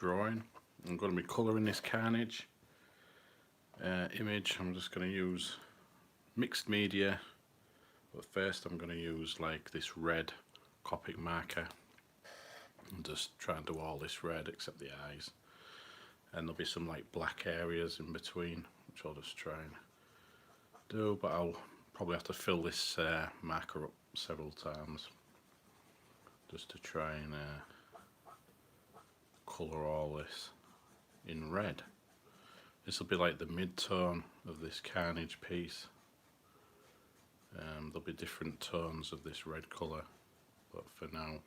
drawing. I'm going to be colouring this Carnage image. I'm just going to use mixed media, but first I'm going to use like this red Copic marker and just try and do all this red except the eyes, and there'll be some like black areas in between which I'll just try and do, but I'll probably have to fill this marker up several times just to try and colour all this in red. This will be like the mid-tone of this Carnage piece. There'll be different tones of this red colour, but for now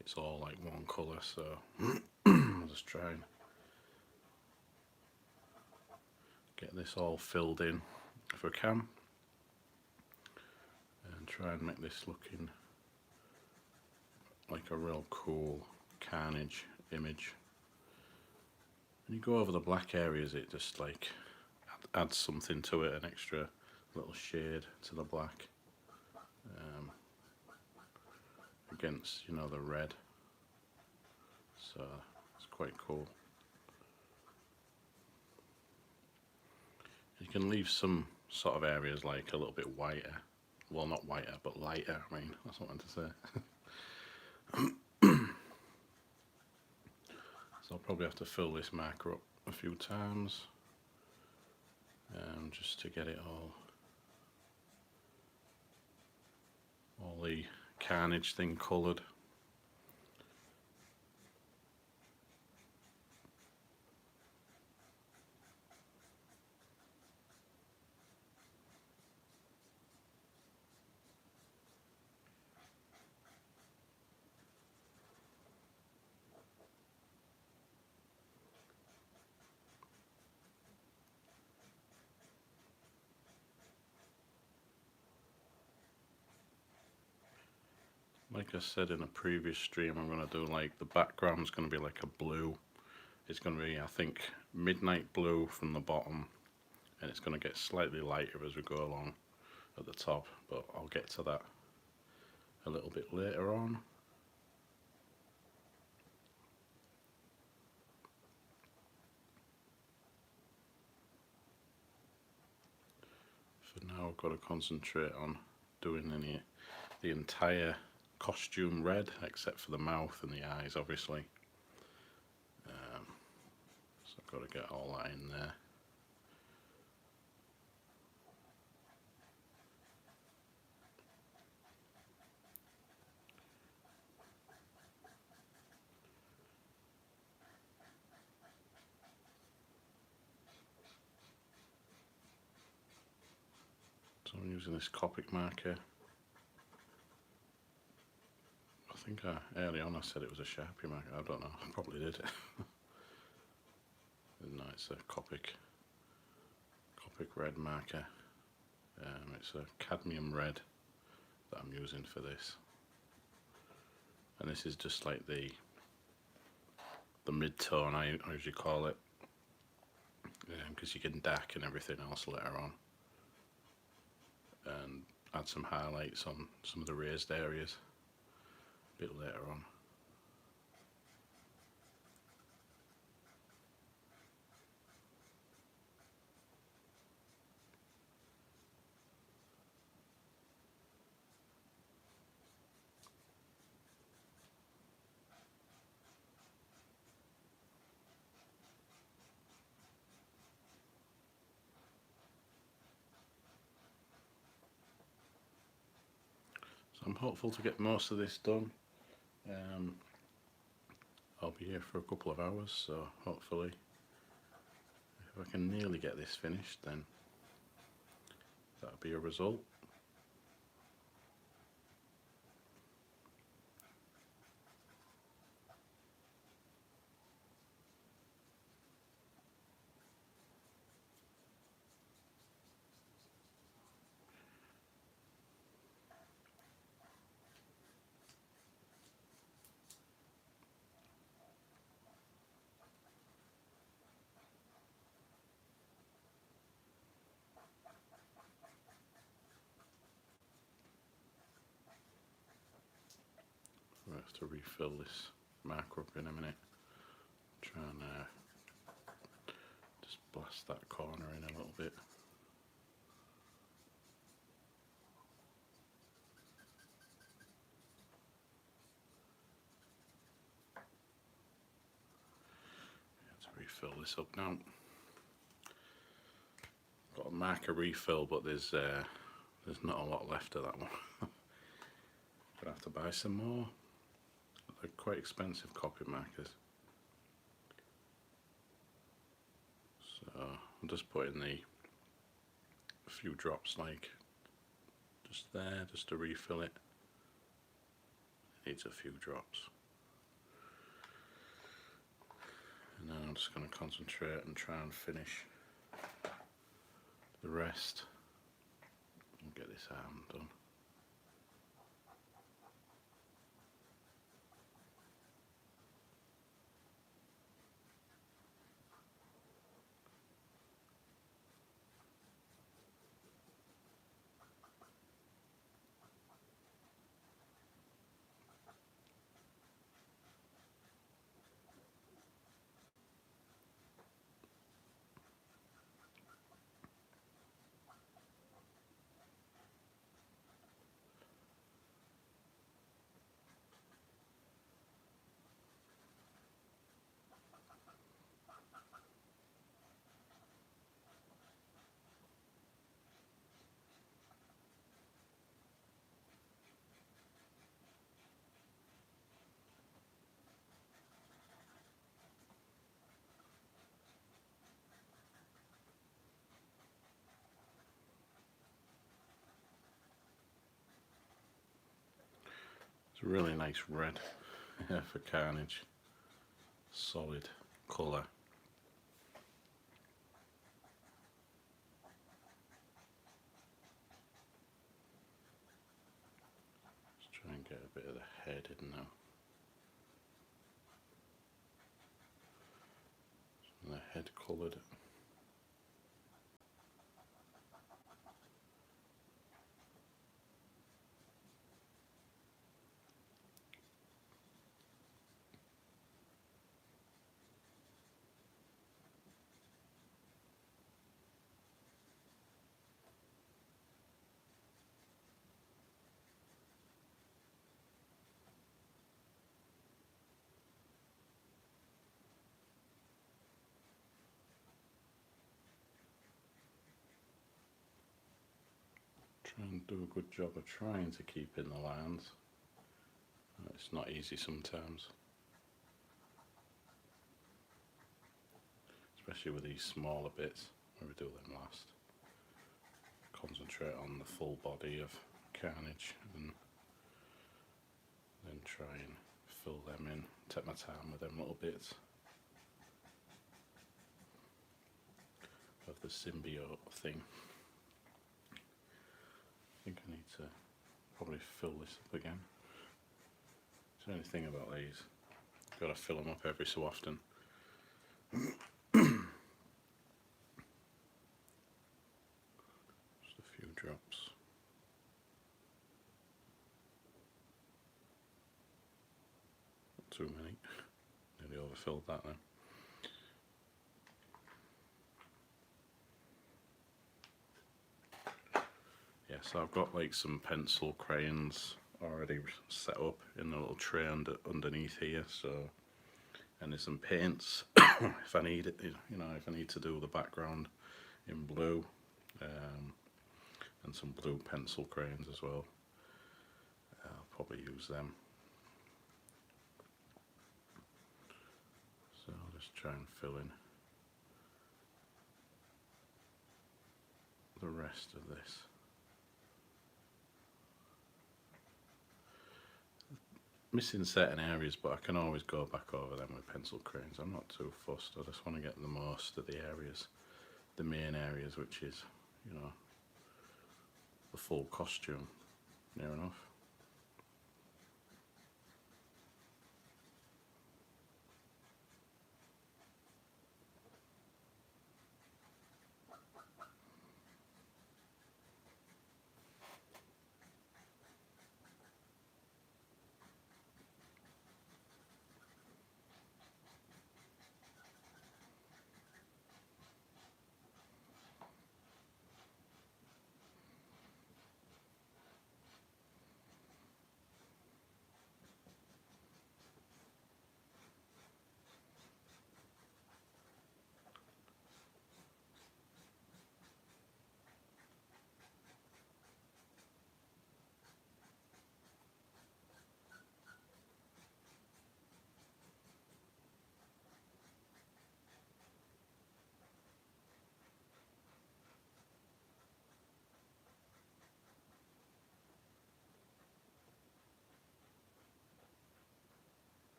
it's all like one colour, so I'll just try and get this all filled in if I can, and try and make this looking like a real cool Carnage image. When you go over the black areas, it just like adds something to it, an extra little shade to the black against, you know, the red, so it's quite cool. You can leave some sort of areas like a little bit whiter, well not whiter but lighter, I mean, that's what I meant to say. So I'll probably have to fill this marker up a few times just to get it all the Carnage thing coloured. Like I said in a previous stream, I'm going to do like the background's going to be like a blue. It's going to be, I think, midnight blue from the bottom, and it's going to get slightly lighter as we go along at the top, but I'll get to that a little bit later on. For now I've got to concentrate on doing the entire costume red, except for the mouth and the eyes, obviously. So I've got to get all that in there. So I'm using this Copic marker. I think early on I said it was a Sharpie marker, I don't know, I probably did. No, it's a Copic red marker. It's a cadmium red that I'm using for this, and this is just like the mid-tone, I usually call it, because you can darken everything else later on and add some highlights on some of the raised areas a bit later on. So I'm hopeful to get most of this done. I'll be here for a couple of hours, so hopefully if I can nearly get this finished, then that'll be a result. I have to refill this marker up in a minute. blast that corner in a little bit. Refill this up now. Got a marker refill, but there's not a lot left of that one. Gonna have to buy some more. They're quite expensive copy markers. So I'll just put in a few drops, like just there, just to refill it. It needs a few drops. And then I'm just going to concentrate and try and finish the rest and get this arm done. It's a really nice red for Carnage. Solid colour. Let's try and get a bit of the head in now. And the head coloured. Try and do a good job of trying to keep in the lines. It's not easy sometimes, especially with these smaller bits where we do them last. Concentrate on the full body of Carnage and then try and fill them in. Take my time with them little bits of the symbiote thing. I think I need to probably fill this up again. It's the only thing about these, got to fill them up every so often. Just a few drops. Not too many. Nearly overfilled that now. Yeah, so I've got like some pencil crayons already set up in the little tray underneath here. So, and there's some paints if I need it. You know, if I need to do the background in blue, and some blue pencil crayons as well. I'll probably use them. So I'll just try and fill in the rest of this. Missing certain areas, but I can always go back over them with pencil crayons. I'm not too fussed. I just want to get the most of the areas, the main areas, which is, you know, the full costume, near enough.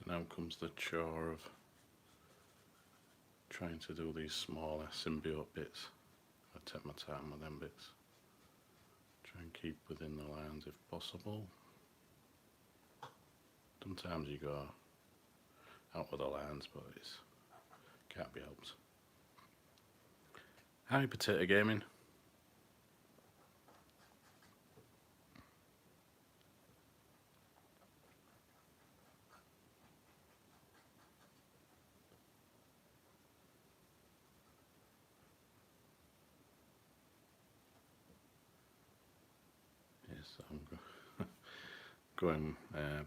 Now comes the chore of trying to do these smaller symbiote bits. I take my time with them bits. Try and keep within the lines if possible. Sometimes you go out of the lines, but it can't be helped. Hi, Potato Gaming. Yes, I'm going a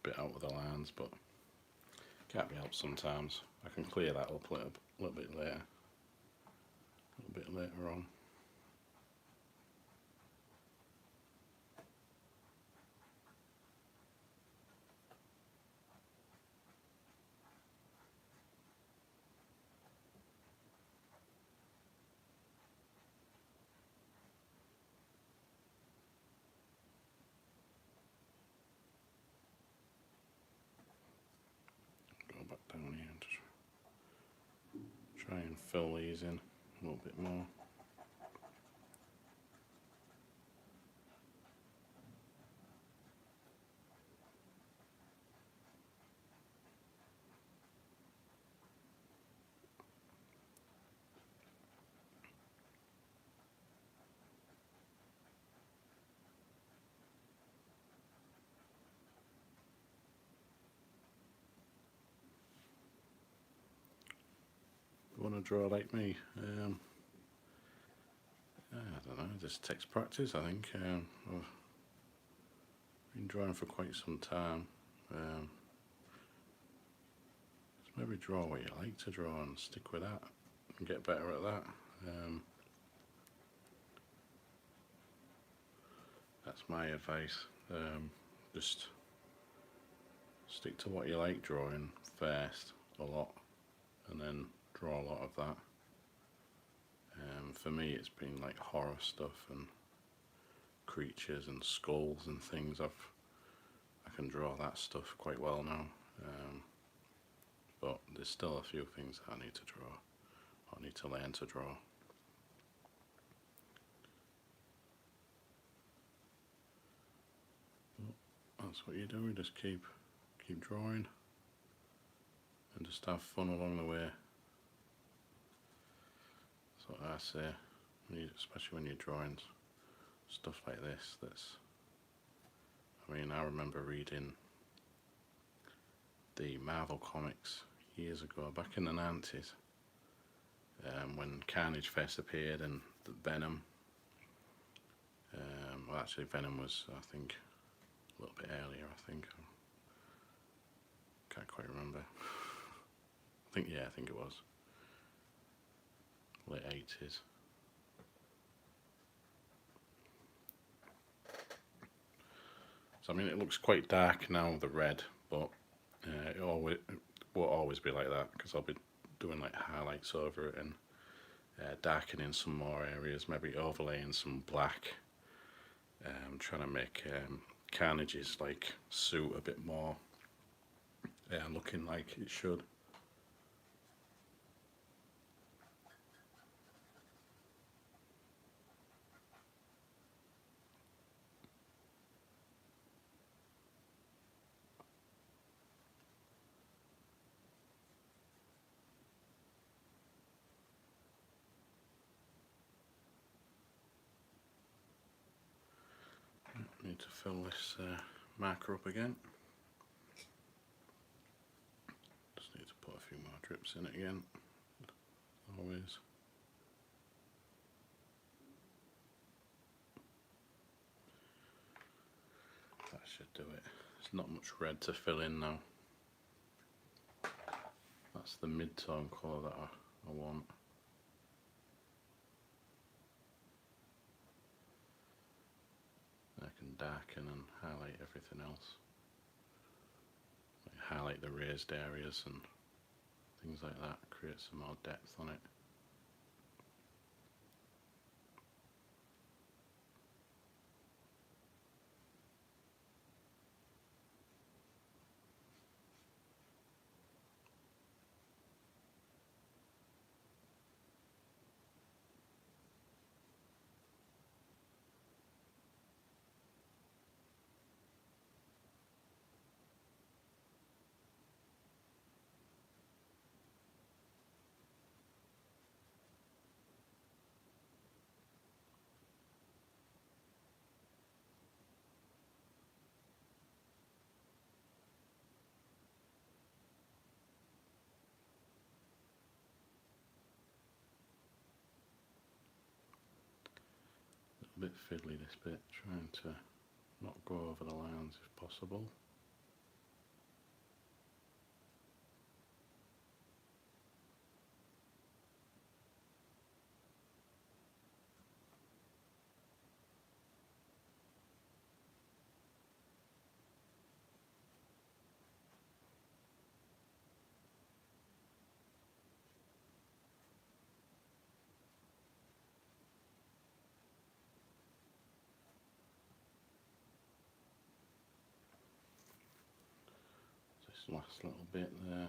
bit out of the lines, but can't be helped sometimes. I can clear that up a little bit later. A little bit later on. Go back down here and just try and fill these in a little bit more. You want to draw like me? I don't know, this takes practice, I think. I've been drawing for quite some time. Just maybe draw what you like to draw and stick with that and get better at that. That's my advice. Just stick to what you like drawing first a lot, and then draw a lot of that. For me, it's been like horror stuff and creatures and skulls and things. I can draw that stuff quite well now, but there's still a few things that I need to draw. I need to learn to draw. That's what you do. You just keep drawing and just have fun along the way. That's what I say, especially when you're drawing stuff like this. I remember reading the Marvel comics years ago, back in the 90s, when Carnage first appeared and the Venom. Well, actually, Venom was, I think, a little bit earlier. I can't quite remember. I think it was late 80s. So it looks quite dark now, the red, but it won't always be like that, because I'll be doing like highlights over it and darkening some more areas, maybe overlaying some black. Trying to make Carnage's like suit a bit more looking like it should. Need to fill this marker up again. Just need to put a few more drips in it again, always. That should do it. There's not much red to fill in now. That's the mid-tone colour that I want. I can darken and highlight everything else. Like highlight the raised areas and things like that, create some more depth on it. a bit fiddly this bit, trying to not go over the lines if possible. This last little bit there.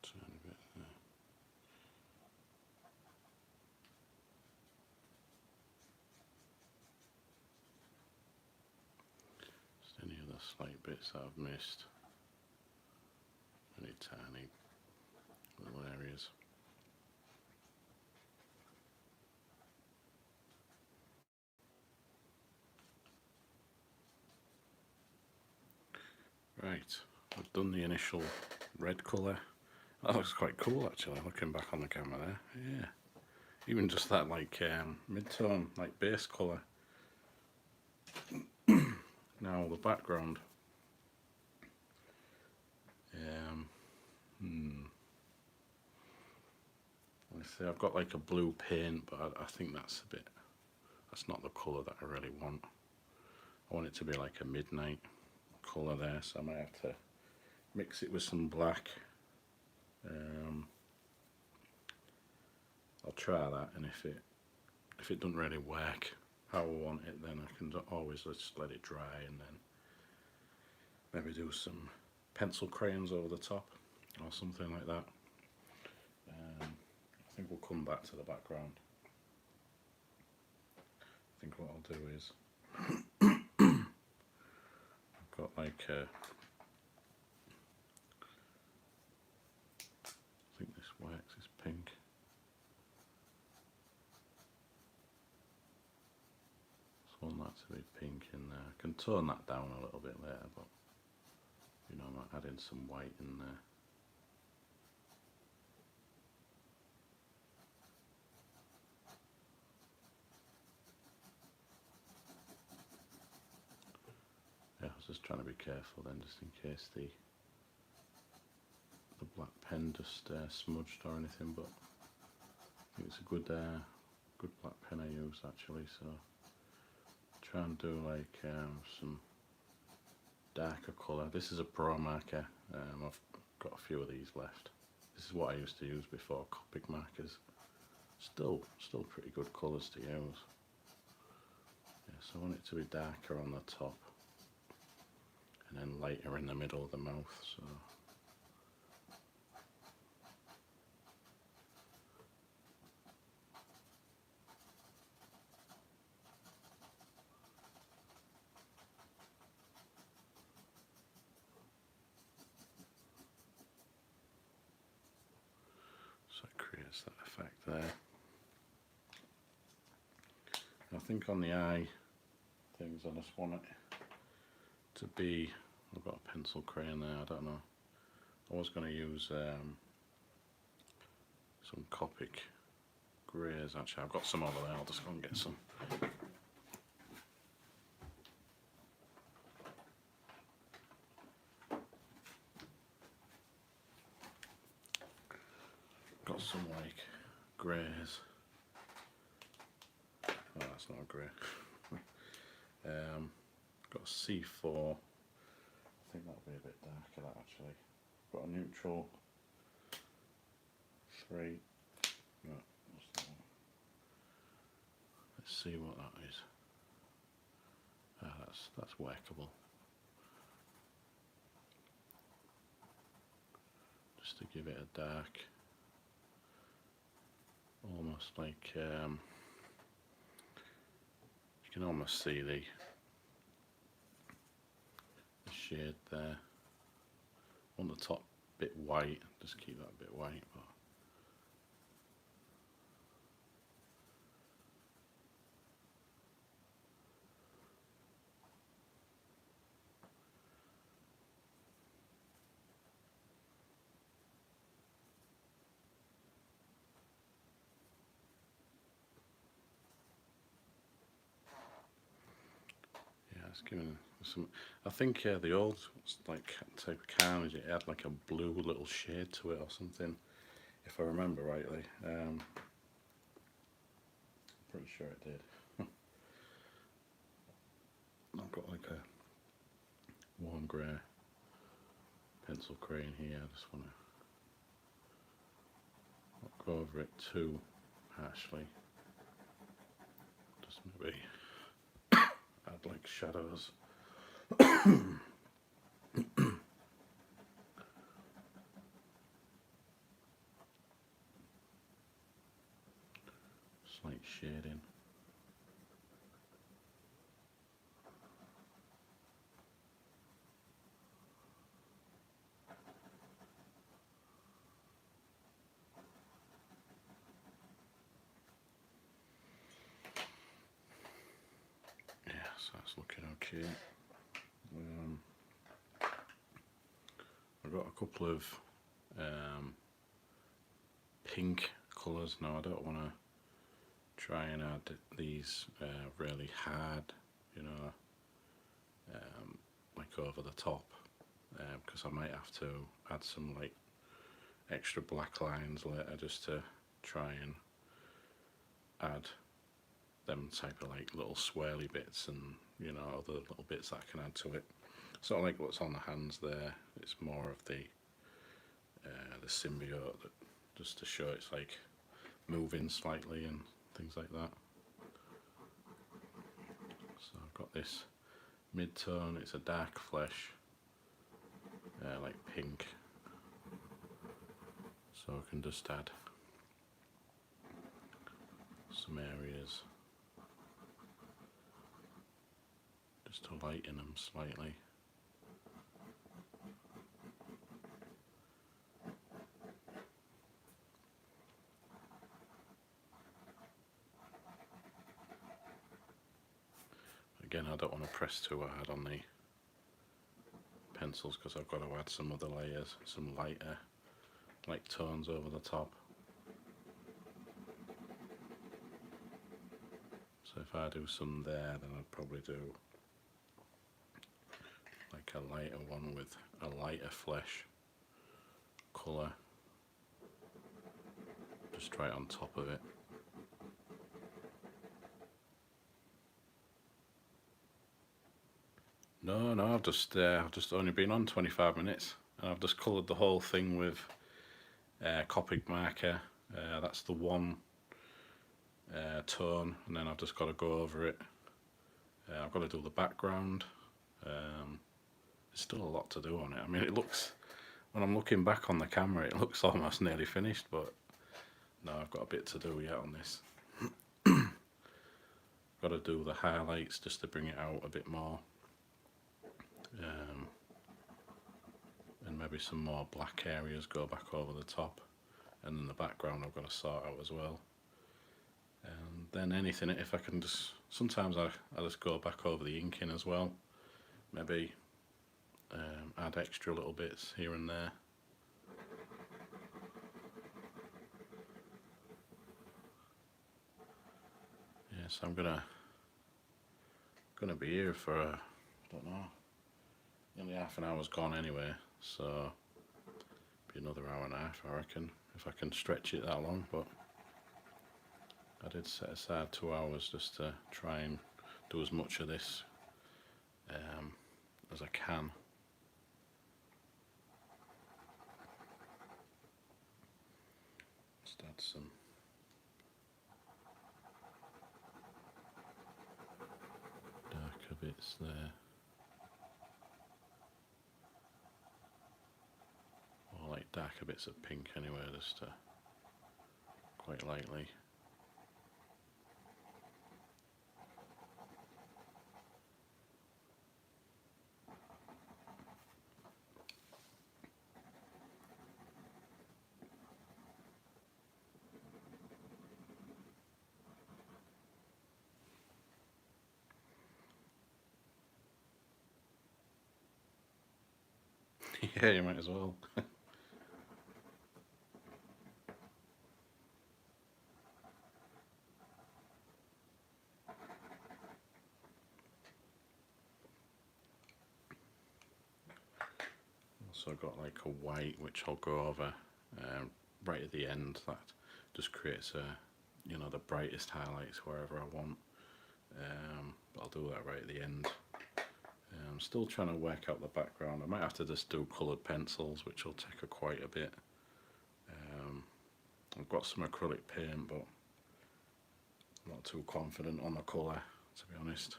Tiny bit there. Just any other slight bits that I've missed. Any tiny little areas. Right, I've done the initial red colour. That looks quite cool actually, looking back on the camera there. Yeah, even just that like mid-tone, like base colour. Now the background. Let's see, I've got like a blue paint, but I think that's not the colour that I really want. I want it to be like a midnight colour there, so I might have to mix it with some black. I'll try that, and if it doesn't really work how I want it, then I can always just let it dry and then maybe do some pencil crayons over the top or something like that. I think we'll come back to the background. I think what I'll do is I've got like I think this wax is pink. I want that to be pink in there. I can tone that down a little bit later, but you know, I might add in some white in there. Yeah, I was just trying to be careful then, just in case the black pen just smudged or anything, but I think it's a good black pen I use actually, so try and do like some darker colour. This is a Pro marker. I've got a few of these left. This is what I used to use before, Copic markers. Still pretty good colours to use. Yeah, so I want it to be darker on the top and then lighter in the middle of the mouth. So it creates that effect there. I think on the eye things, I just want it to be, I've got a pencil crayon there, I don't know. I was going to use some Copic greys actually. I've got some over there, I'll just go and get some. Got some like greys. Oh, that's not a grey. Got a C4. I think that'll be a bit darker that actually. Got a neutral 3. No, what's that one? Let's see what that is. Ah, that's workable. Just to give it a dark, almost like you can almost see shade there. I want the top bit white, just keep that bit white. But yeah, it's giving some. I think the old like type of Carnage, it had like a blue little shade to it or something, if I remember rightly. Pretty sure it did. I've got like a warm grey pencil crayon here. I just want to not go over it too harshly. Just maybe add like shadows. Slight shading. So that's looking okay. I've got a couple of pink colours now. I don't want to try and add these really hard, you know, like over the top, because I might have to add some like extra black lines later just to try and add them type of like little swirly bits and, you know, other little bits that I can add to it. Sort of like what's on the hands there. It's more of the symbiote, that just to show it's like moving slightly and things like that. So I've got this mid-tone. It's a dark flesh, like pink. So I can just add some areas just to lighten them slightly. Again, I don't want to press too hard on the pencils because I've got to add some other layers, some lighter like tones over the top. So if I do some there, then I'd probably do like a lighter one with a lighter flesh colour, just right on top of it. No, I've just only been on 25 minutes, and I've just coloured the whole thing with Copic marker. That's the one tone, and then I've just got to go over it. I've got to do the background. There's still a lot to do on it. I mean, it looks, when I'm looking back on the camera, it looks almost nearly finished, but no, I've got a bit to do yet on this. Got to do the highlights just to bring it out a bit more. And maybe some more black areas go back over the top, and then the background I've got to sort out as well. And then anything, if I can just, sometimes I just go back over the inking as well, maybe add extra little bits here and there. Yeah, so I'm gonna be here for I don't know, nearly half an hour's gone anyway, so be another hour and a half I reckon, if I can stretch it that long. But I did set aside 2 hours just to try and do as much of this as I can. Just add some darker bits there, or like darker bits of pink anyway, just quite lightly. Yeah, you might as well. Also got like a white which I'll go over right at the end. That just creates the brightest highlights wherever I want. But I'll do that right at the end. I'm still trying to work out the background. I might have to just do coloured pencils, which will take quite a bit. I've got some acrylic paint, but I'm not too confident on the colour, to be honest.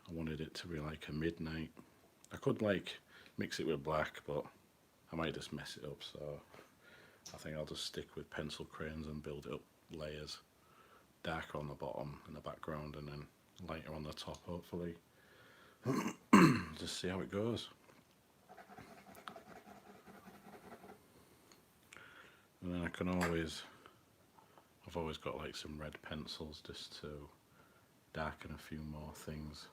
I wanted it to be like a midnight. I could like mix it with black, but I might just mess it up, so I think I'll just stick with pencil crayons and build it up layers. Darker on the bottom and the background, and then lighter on the top, hopefully. Just see how it goes. And then I've always got like some red pencils just to darken a few more things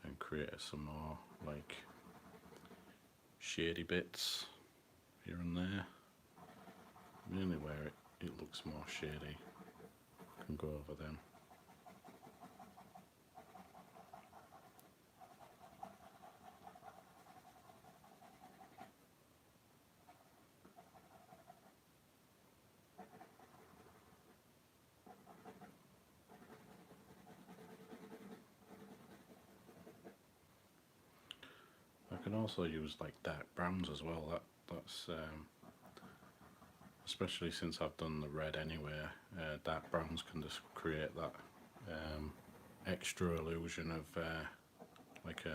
and create some more like shady bits here and there. Mainly where it looks more shady, I can go over them. I can also use like dark browns as well. That's especially since I've done the red anyway. Dark browns can just create that extra illusion of like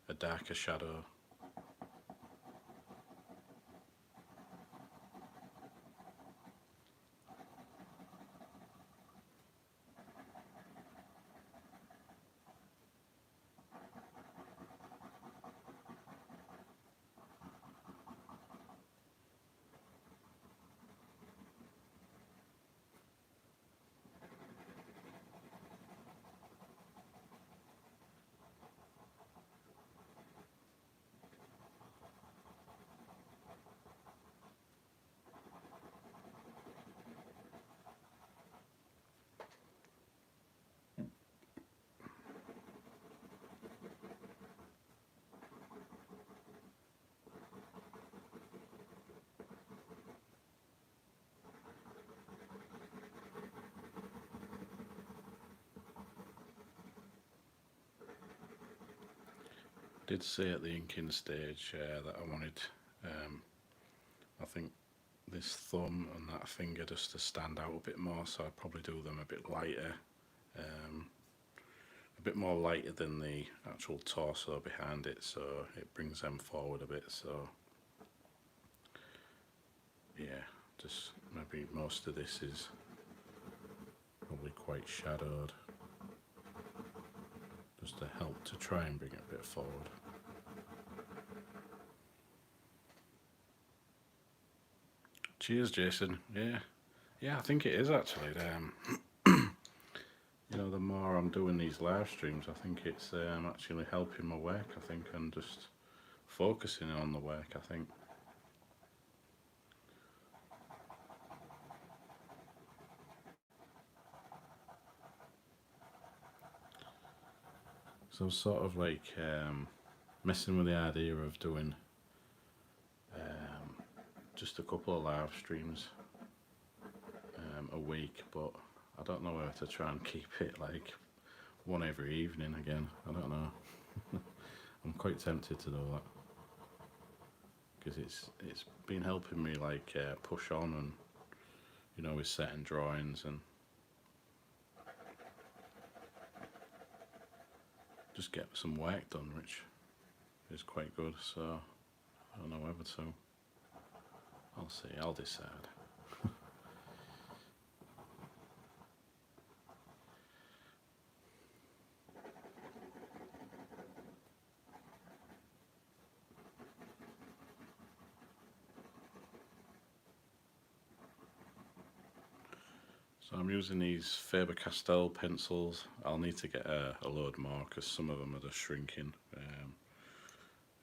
a darker shadow. Did say at the inking stage that I wanted, I think, this thumb and that finger just to stand out a bit more, so I'd probably do them a bit lighter, a bit more lighter than the actual torso behind it, so it brings them forward a bit. So yeah, just maybe most of this is probably quite shadowed, just to help to try and bring it a bit forward. Cheers, Jason. Yeah, I think it is actually. The more I'm doing these live streams, I think it's actually helping my work. I think, and just focusing on the work. I think. So sort of like messing with the idea of doing just a couple of live streams a week, but I don't know whether to try and keep it like one every evening again. I don't know. I'm quite tempted to do that because it's been helping me like push on and with setting drawings and just get some work done, which is quite good. So I don't know whether to. I'll see. I'll decide. So I'm using these Faber-Castell pencils. I'll need to get a load more because some of them are just shrinking.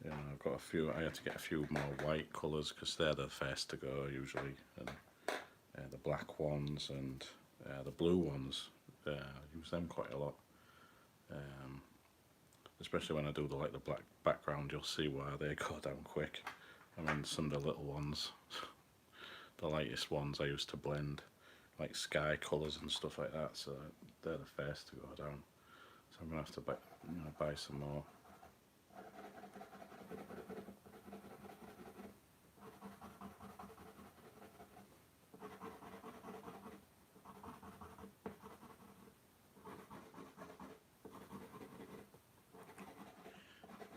I've got a few. I had to get a few more white colours because they're the first to go usually, and the black ones and the blue ones. I use them quite a lot. Especially when I do the black background, you'll see why they go down quick. I mean, some of the little ones, the lightest ones, I used to blend like sky colours and stuff like that. So they're the first to go down. So I'm gonna have to buy some more.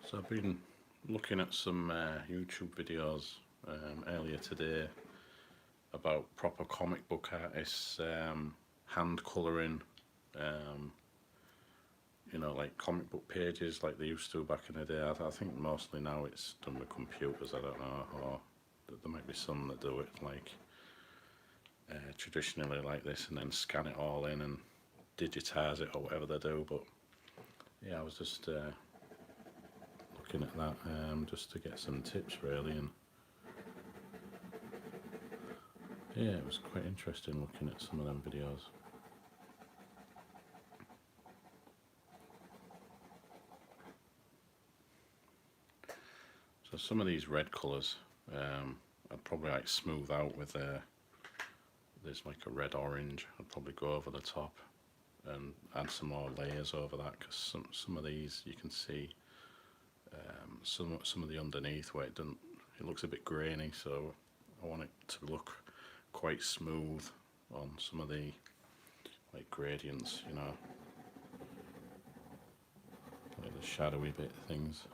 So I've been looking at some YouTube videos earlier today about proper comic book artists hand colouring, like comic book pages like they used to back in the day. I think mostly now it's done with computers, I don't know, or there might be some that do it like traditionally like this and then scan it all in and digitise it or whatever they do. But yeah, I was just looking at that just to get some tips really, and yeah, it was quite interesting looking at some of them videos. So some of these red colours I'd probably like smooth out with there's like a red orange. I'd probably go over the top and add some more layers over that, because some of these you can see some of the underneath where it looks a bit grainy, so I want it to look quite smooth on some of the like gradients, like the shadowy bit things.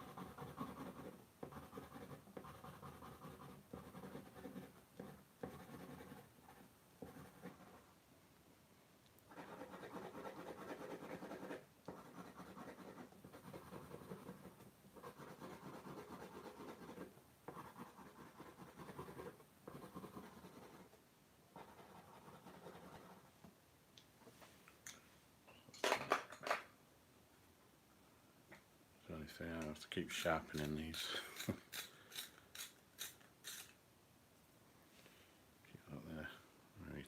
The only thing, I have to keep sharpening these. Keep that there. Right.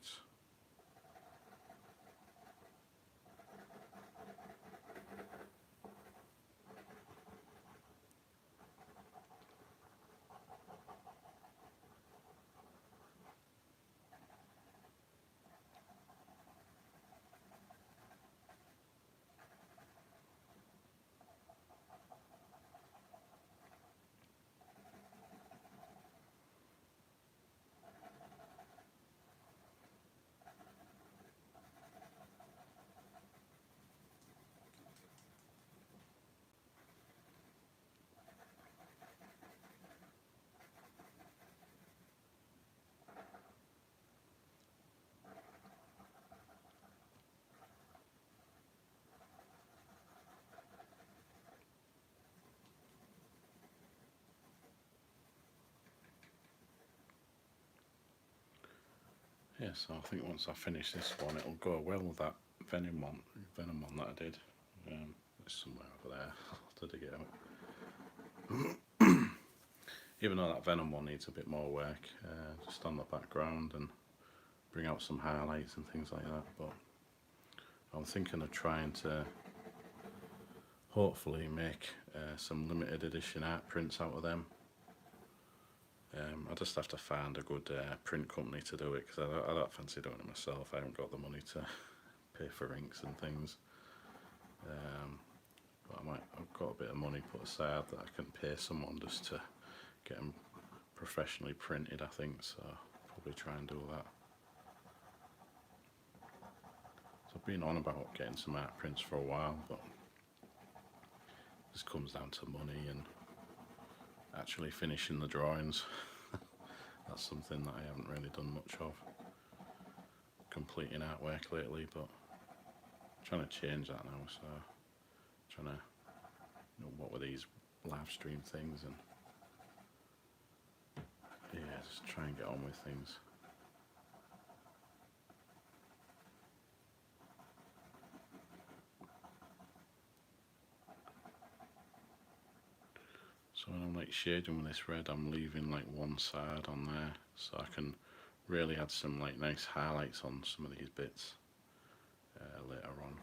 Yeah, so I think once I finish this one, it'll go well with that venom one that I did. It's somewhere over there. I'll have to dig it out. Even though that venom one needs a bit more work, just on the background and bring out some highlights and things like that. But I'm thinking of trying to hopefully make some limited edition art prints out of them. I just have to find a good print company to do it, because I don't fancy doing it myself. I haven't got the money to pay for inks and things. But I've got a bit of money put aside that I can pay someone just to get them professionally printed, I think, so I'll probably try and do that. So I've been on about getting some art prints for a while, but this comes down to money and actually finishing the drawings. That's something that I haven't really done much of, completing artwork lately, but I'm trying to change that now. So trying to, what were these live stream things, and yeah, just try and get on with things. shading with this red, I'm leaving like one side on there so I can really add some like nice highlights on some of these bits later on.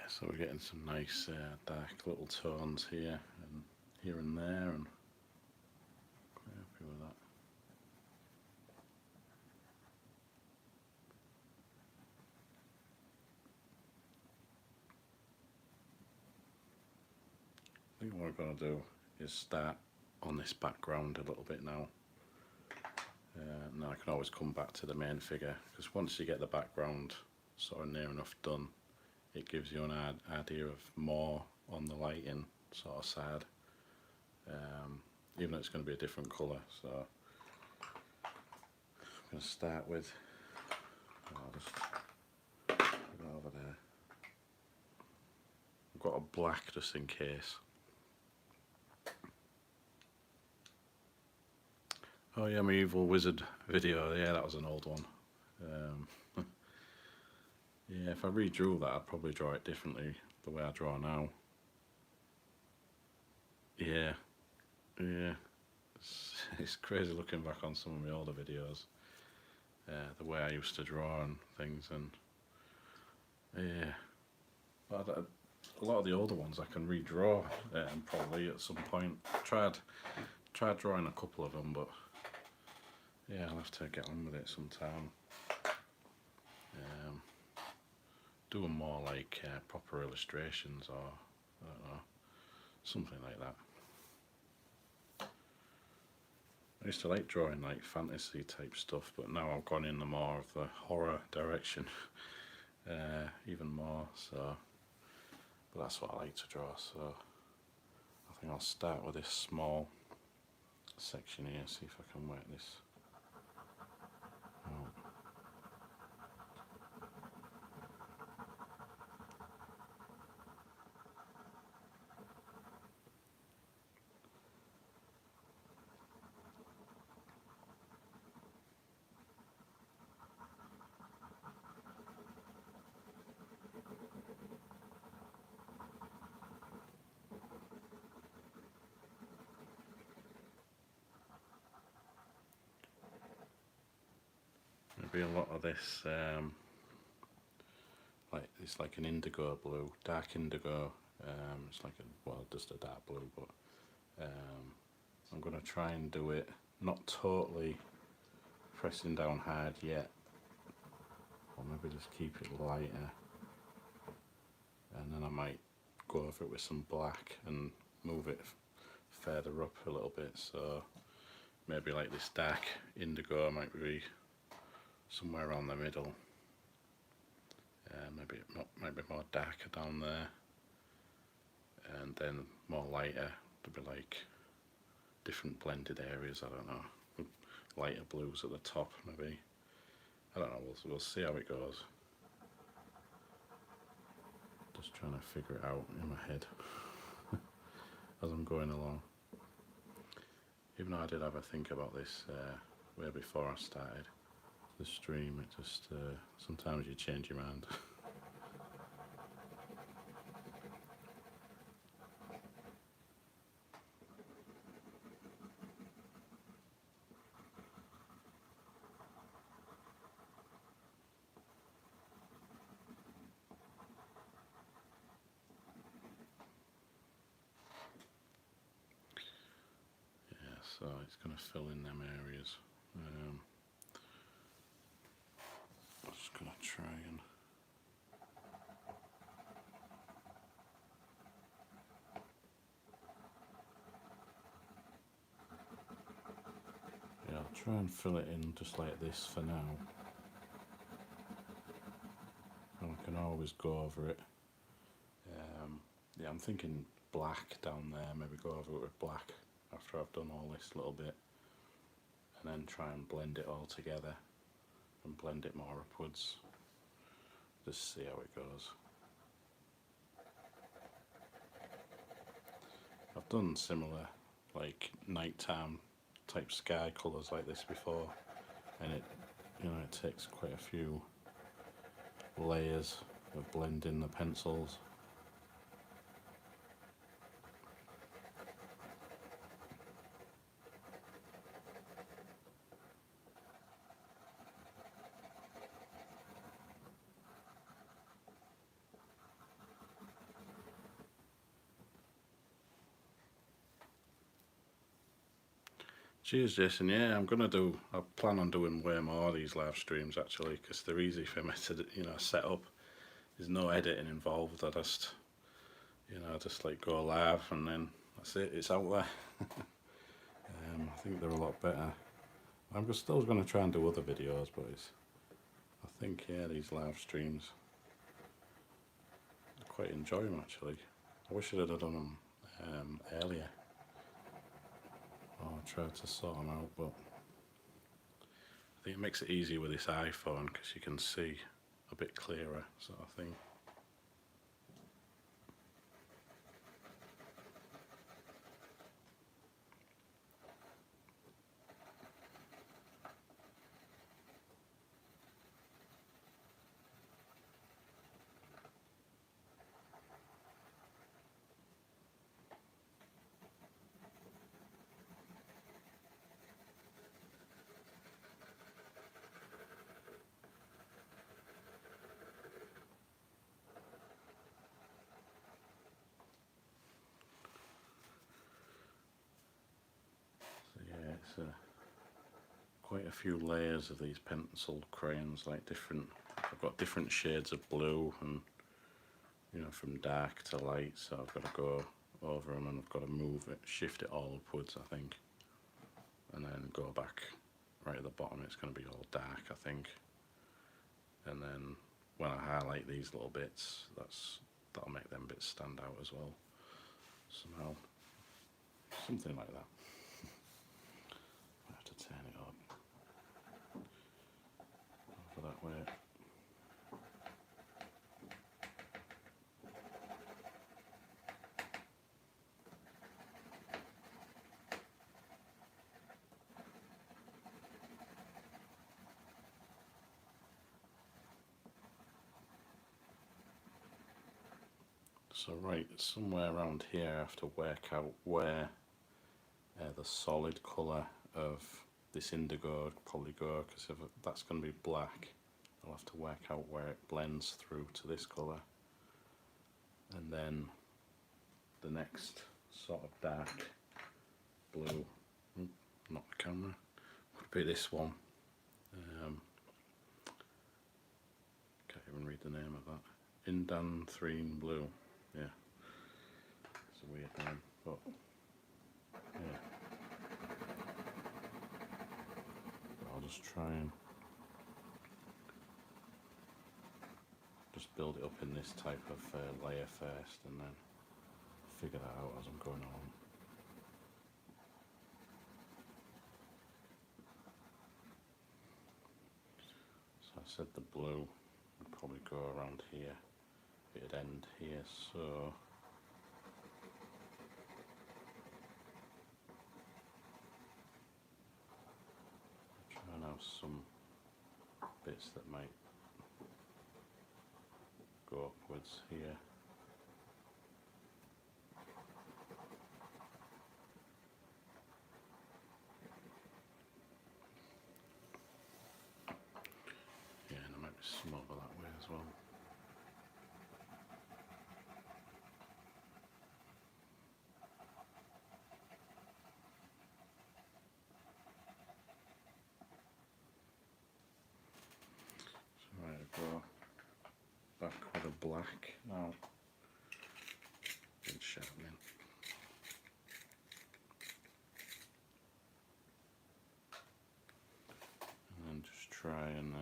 So we're getting some nice dark little tones here and there, and quite happy with that. I think what I'm going to do is start on this background a little bit now. Now I can always come back to the main figure, because once you get the background sort of near enough done, it gives you an idea of more on the lighting sort of side, even though it's going to be a different colour. So I'm going to start with, I'll just put it over there. I've got a black just in case. Oh yeah, my Evil Wizard video, yeah, that was an old one. Yeah, if I redrew that, I'd probably draw it differently, the way I draw now. Yeah, yeah, it's crazy looking back on some of my older videos, the way I used to draw and things, and yeah, but a lot of the older ones I can redraw probably at some point. Tried drawing a couple of them, but yeah, I'll have to get on with it sometime. Do them more like proper illustrations, or I don't know, something like that. I used to like drawing like fantasy type stuff, but now I've gone in the more of the horror direction, even more. So, but that's what I like to draw. So I think I'll start with this small section here. See if I can work this out. Maybe a lot of this, like it's like an indigo blue, dark indigo. It's like just a dark blue, but I'm going to try and do it not totally pressing down hard yet, or maybe just keep it lighter, and then I might go over it with some black and move it further up a little bit. So maybe like this dark indigo might be somewhere around the middle, maybe it might be more darker down there, and then more lighter to be like different blended areas. I don't know, lighter blues at the top maybe. I don't know, we'll see how it goes. Just trying to figure it out in my head as I'm going along. Even though I did have a think about this way before I started the stream. It just, sometimes you change your mind. So it's going to fill in them areas. I'm just going to try and I'll try and fill it in just like this for now. And I can always go over it. Yeah, I'm thinking black down there, maybe go over it with black after I've done all this little bit, and then try and blend it all together and blend it more upwards. Just see how it goes. I've done similar like nighttime type sky colours like this before, and it, you know, it takes quite a few layers of blending the pencils. Cheers, Jason. Yeah, I plan on doing way more of these live streams actually, because they're easy for me to, you know, set up. There's no editing involved. I just, you know, just like go live and then that's it. It's out there. I think they're a lot better. I'm still going to try and do other videos, but I think, yeah, these live streams, I quite enjoy them actually. I wish I'd have done them earlier. I'll try to sort them out, but I think it makes it easier with this iPhone because you can see a bit clearer, sort of thing. Quite a few layers of these pencil crayons, like I've got different shades of blue, and you know, from dark to light, so I've got to go over them and I've got to move it, shift it all upwards, I think, and then go back right at the bottom. It's going to be all dark, I think, and then when I highlight these little bits, that'll make them bits stand out as well somehow, something like that. I have to turn it up over that way. So right, somewhere around here I have to work out where the solid colour of this indigo would probably go, because if that's going to be black, I'll have to work out where it blends through to this colour. And then the next sort of dark blue, not the camera, would be this one. Can't even read the name of that. Indanthrene blue. Yeah, it's a weird name, but yeah. I'll just try and just build it up in this type of layer first, and then figure that out as I'm going on. So I said the blue would probably go around here. It'd end here, so bits that might go upwards here. Yeah, and there might be some over that way as well. So right, go back with a black now. Good sharpening. And then just try and I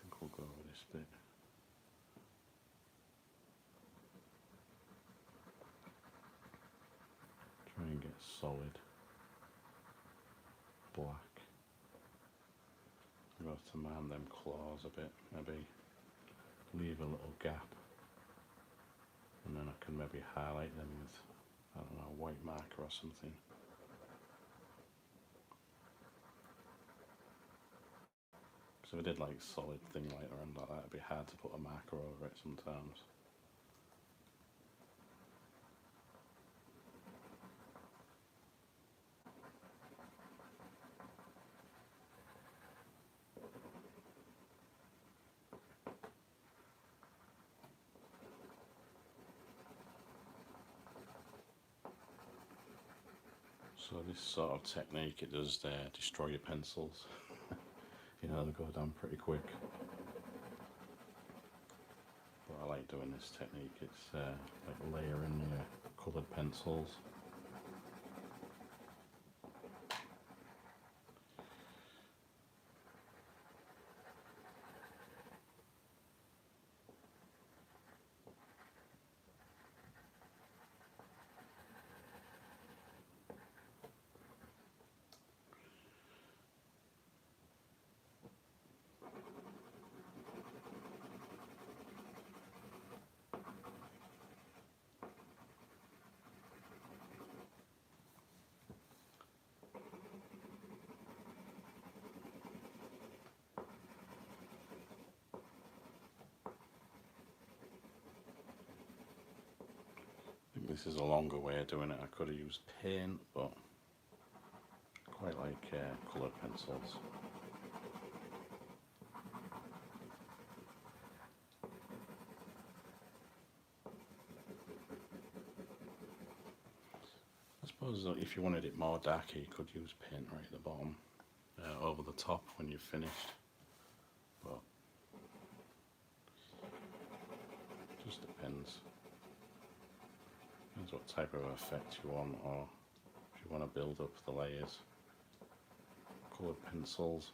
think we'll go over this bit. Try and get solid black. You have to man them claws a bit, maybe leave a little gap, and then I can maybe highlight them with, I don't know, a white marker or something. Because if I did like solid thing like around like that, it'd be hard to put a marker over it sometimes. So this sort of technique, it does destroy your pencils. You know, they go down pretty quick. But I like doing this technique. It's like layering your coloured pencils. This is a longer way of doing it. I could have used paint, but I quite like coloured pencils. I suppose if you wanted it more darker, you could use paint right at the bottom, over the top when you've finished. But it just depends. Depends what type of effect you want, or if you want to build up the layers. Coloured pencils.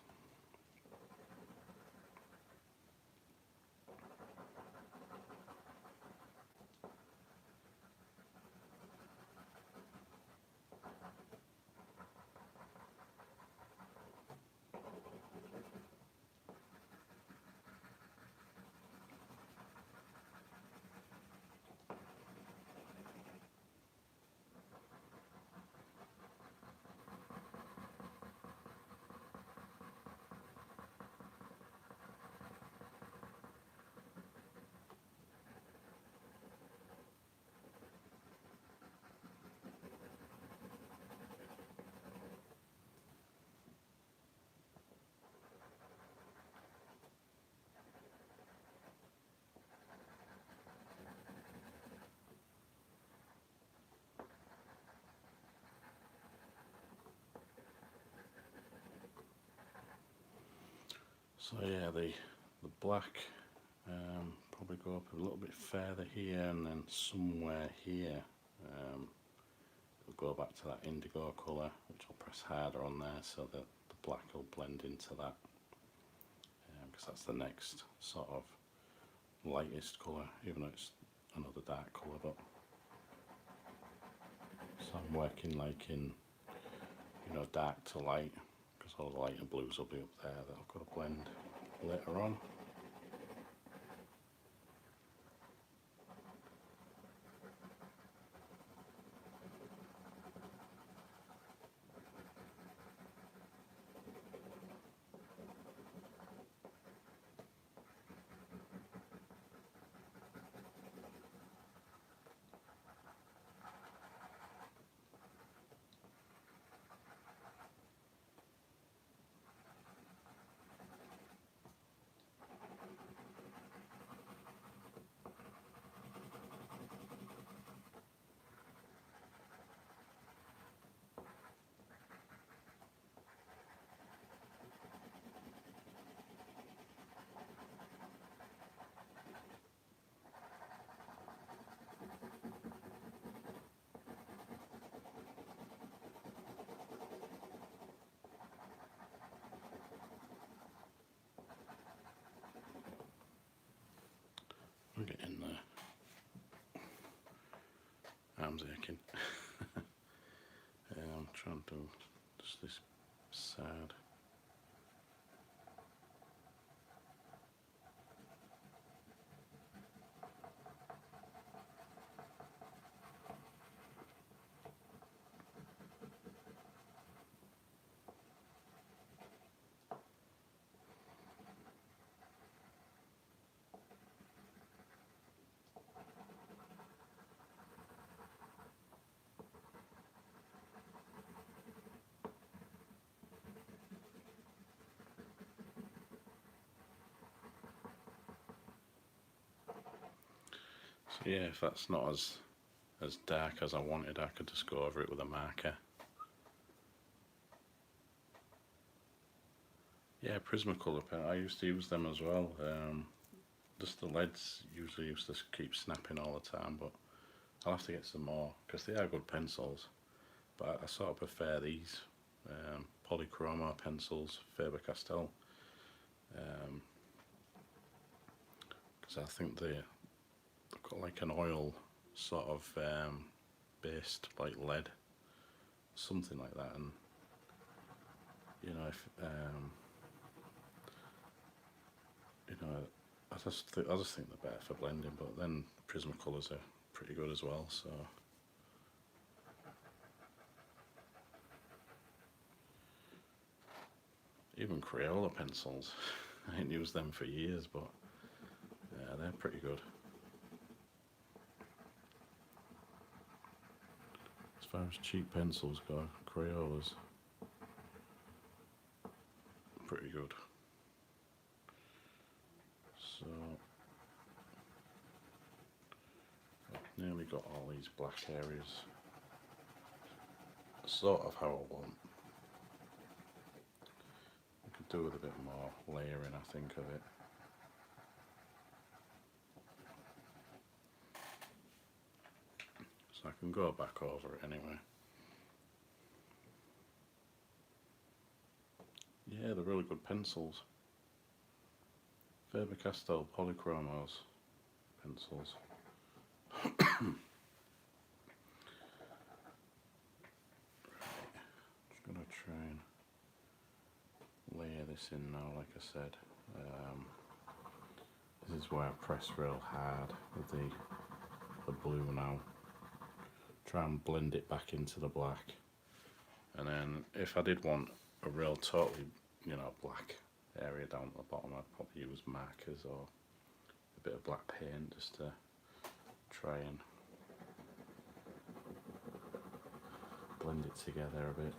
So yeah, the black probably go up a little bit further here, and then somewhere here it'll go back to that indigo colour, which I'll press harder on there so that the black will blend into that, because that's the next sort of lightest colour, even though it's another dark colour. But so I'm working like in, you know, dark to light, because all the light and blues will be up there that I've got to blend later on. arm's aching. I'm trying to do just this side. So yeah, if that's not as dark as I wanted, I could just go over it with a marker. Yeah, Prismacolor pen, I used to use them as well. Just the leads usually used to keep snapping all the time, but I'll have to get some more, because they are good pencils. But I sort of prefer these polychroma pencils, Faber-Castell, because I think they've got like an oil sort of based like lead, something like that, and you know, if you know, I just think they're better for blending. But then Prismacolors are pretty good as well. So even Crayola pencils, I ain't used them for years, but yeah, they're pretty good. As far as cheap pencils go, Crayola's pretty good. So I've nearly got all these black areas sort of how I want. I could do with a bit more layering, I think, of it. So I can go back over it anyway. Yeah, they're really good pencils. Faber-Castell Polychromos pencils. Just gonna try and layer this in now, like I said. This is where I press real hard with the blue now. Try and blend it back into the black. And then if I did want a real totally, black area down at the bottom, I'd probably use markers or a bit of black paint just to try and blend it together a bit.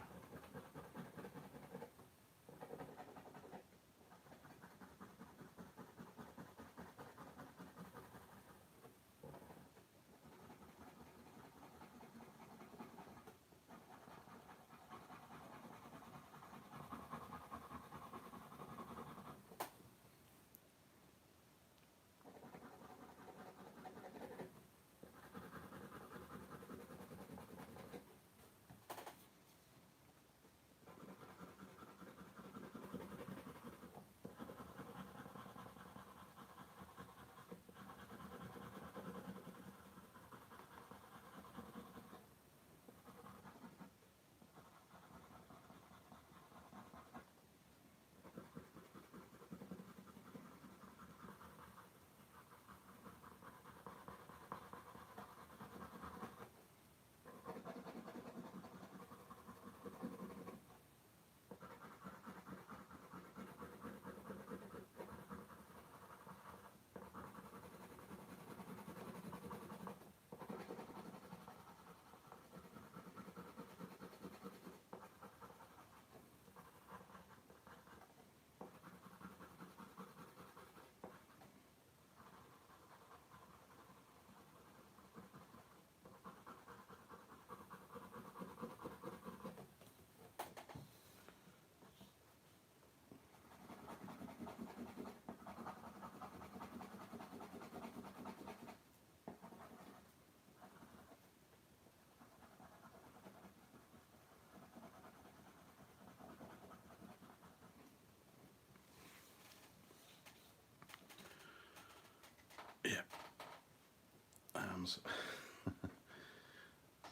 Yeah.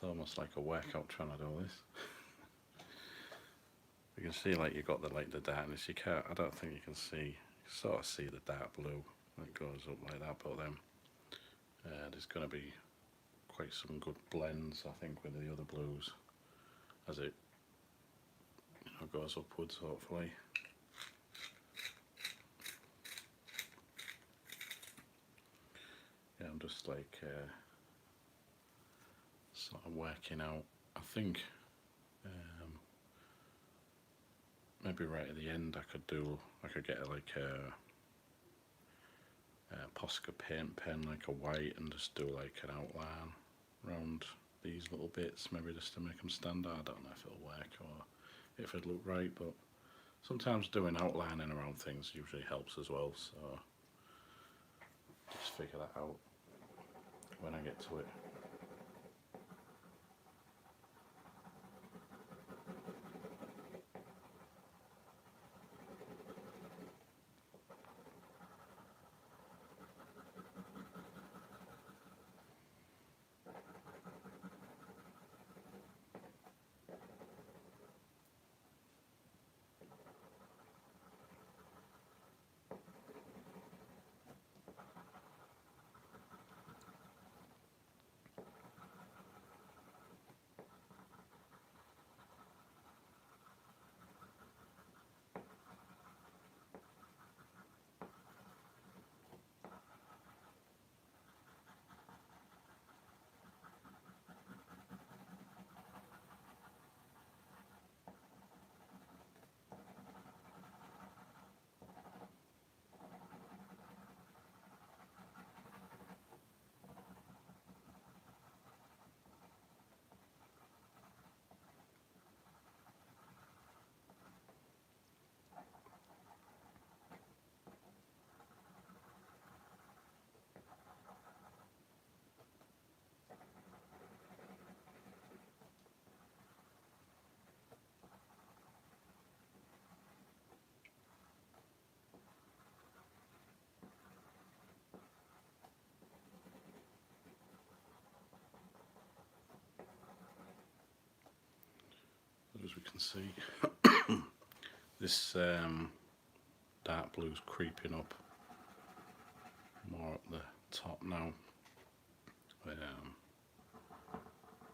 almost like a workout trying to do this. You can see like you've got the darkness. You can't. I don't think you can see. You sort of see the dark blue that goes up like that, but then there's going to be quite some good blends, I think, with the other blues as it goes upwards, hopefully. Yeah, I'm just like sort of working out. I think maybe right at the end I could get like a Posca paint pen, like a white, and just do like an outline around these little bits, maybe just to make them stand out. I don't know if it'll work or if it'll look right, but sometimes doing outlining around things usually helps as well, so just figure that out when I get to it. As we can see, this dark blue's creeping up more at the top now.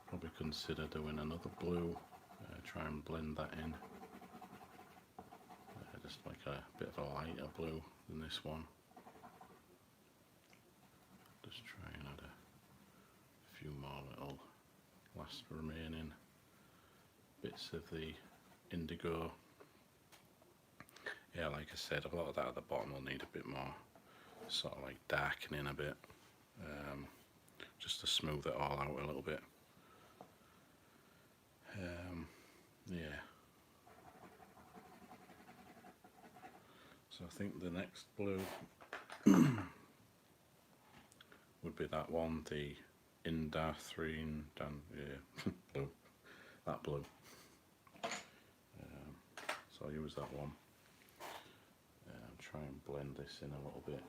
Probably consider doing another blue, try and blend that in, just like a bit of a lighter blue than this one. Just try and add a few more little last remaining bits of the indigo. Yeah, like I said, a lot of that at the bottom will need a bit more sort of like darkening a bit, just to smooth it all out a little bit. Yeah. So I think the next blue would be that one, the Indarthrine, blue, that blue. So I'll use that one. Try and blend this in a little bit.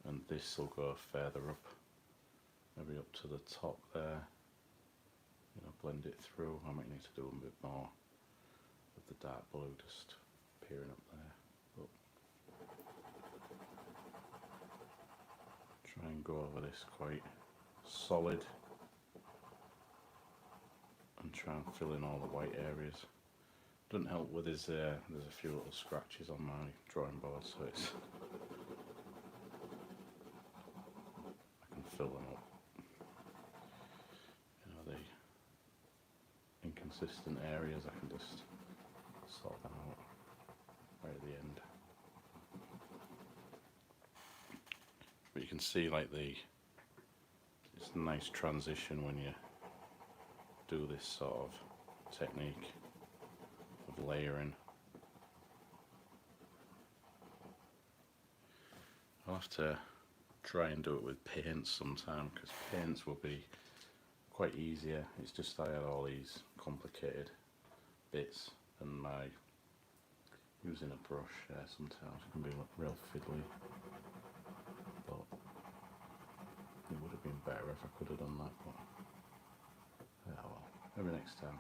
And this will go further up, maybe up to the top there. You know, blend it through. I might need to do a bit more with the dark blue just appearing up there. But try and go over this quite solid and try and fill in all the white areas. Doesn't help with there's a few little scratches on my drawing board, so it's I can fill them up. You know, the inconsistent areas I can just sort them out right at the end. But you can see like it's a nice transition when you do this sort of technique of layering. I'll have to try and do it with paints sometime, because paints will be quite easier. It's just I had all these complicated bits, and using a brush sometimes can be real fiddly, but better if I could have done that, but yeah, well, maybe next time.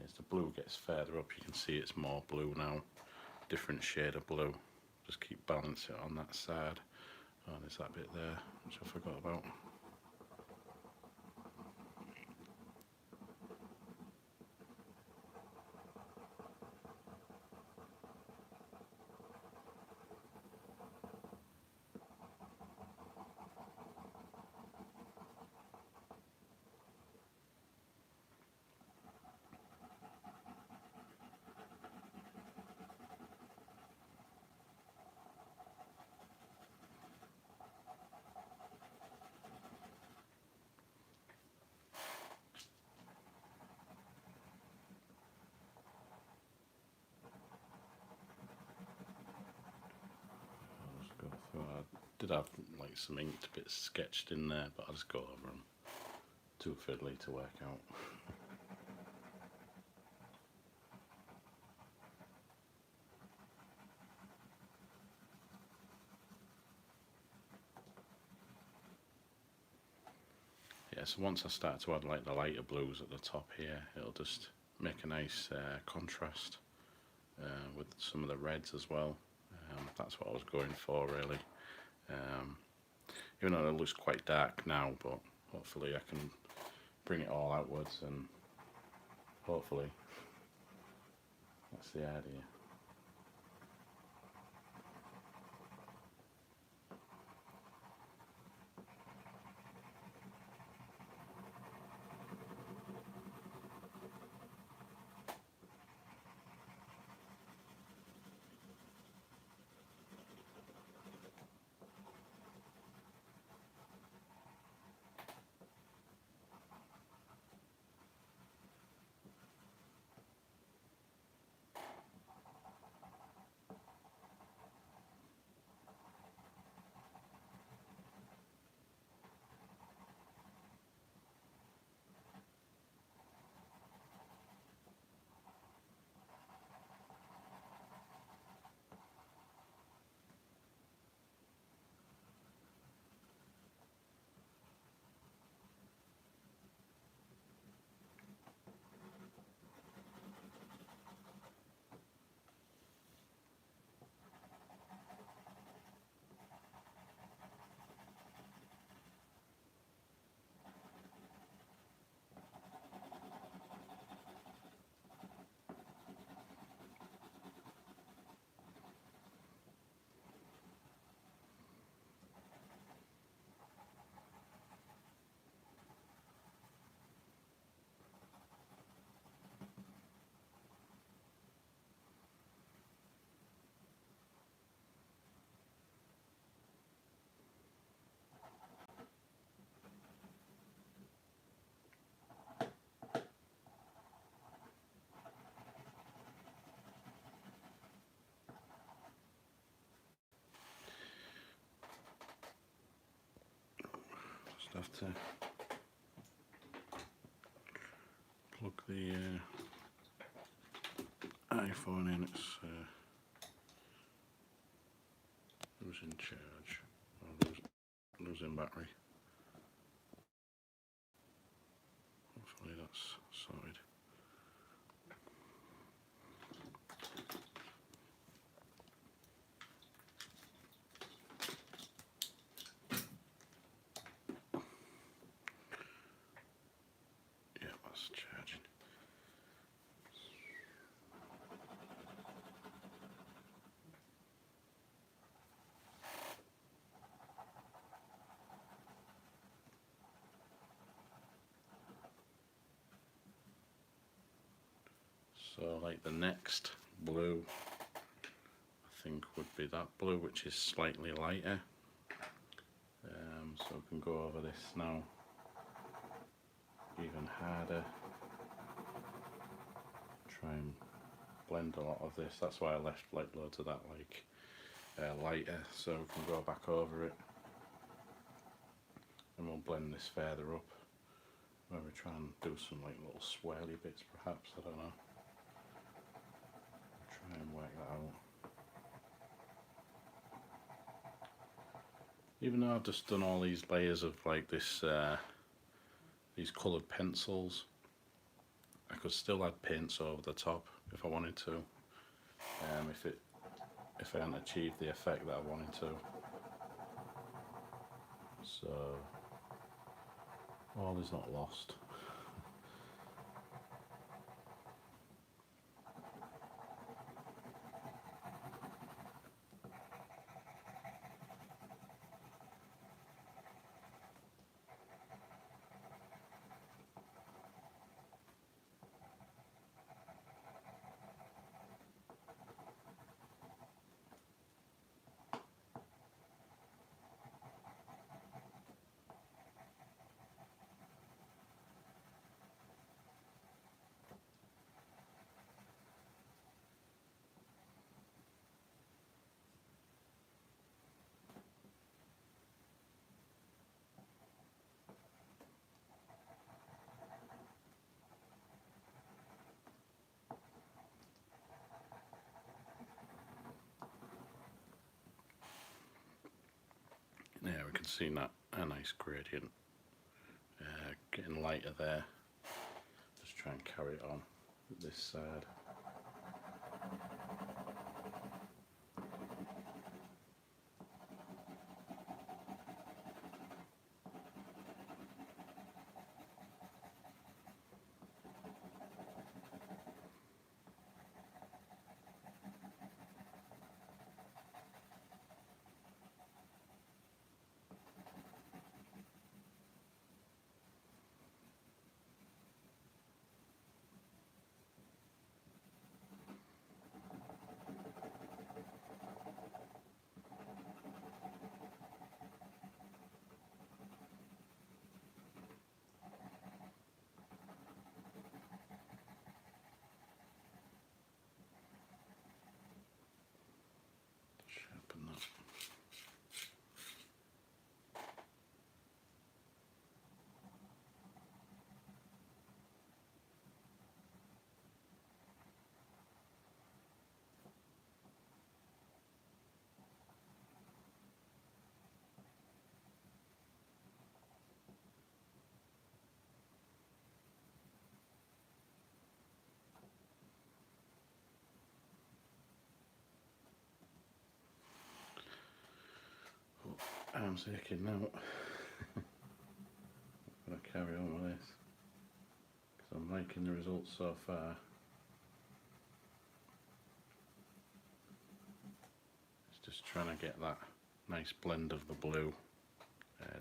As the blue gets further up, you can see it's more blue now, different shade of blue. Just keep balancing it on that side. Oh, there's that bit there, which I forgot about. I did have like some inked bits sketched in there, but I'll just go over them. Too fiddly to work out. Yeah, so once I start to add like the lighter blues at the top here, it'll just make a nice contrast with some of the reds as well. That's what I was going for really. Even though it looks quite dark now, but hopefully I can bring it all outwards, and hopefully that's the idea. Just have to plug the iPhone in. It's losing charge, or losing battery. Hopefully that's sorted. Yeah, that's charging. So like the next blue, I think would be that blue, which is slightly lighter. So we can go over this now even harder. Try and blend a lot of this. That's why I left like loads of that like lighter, so we can go back over it, and we'll blend this further up. Maybe try and do some like little swirly bits perhaps, I don't know. Try and work that out. Even though I've just done all these layers of like this, these coloured pencils, I could still add paints over the top if I wanted to, if I hadn't achieved the effect that I wanted to. So all is not lost. Yeah, we can see that a nice gradient, getting lighter there. Just try and carry it on this side. Sharpen that. Arm's aching now. I'm going to carry on with this because I'm liking the results so far. It's just trying to get that nice blend of the blue,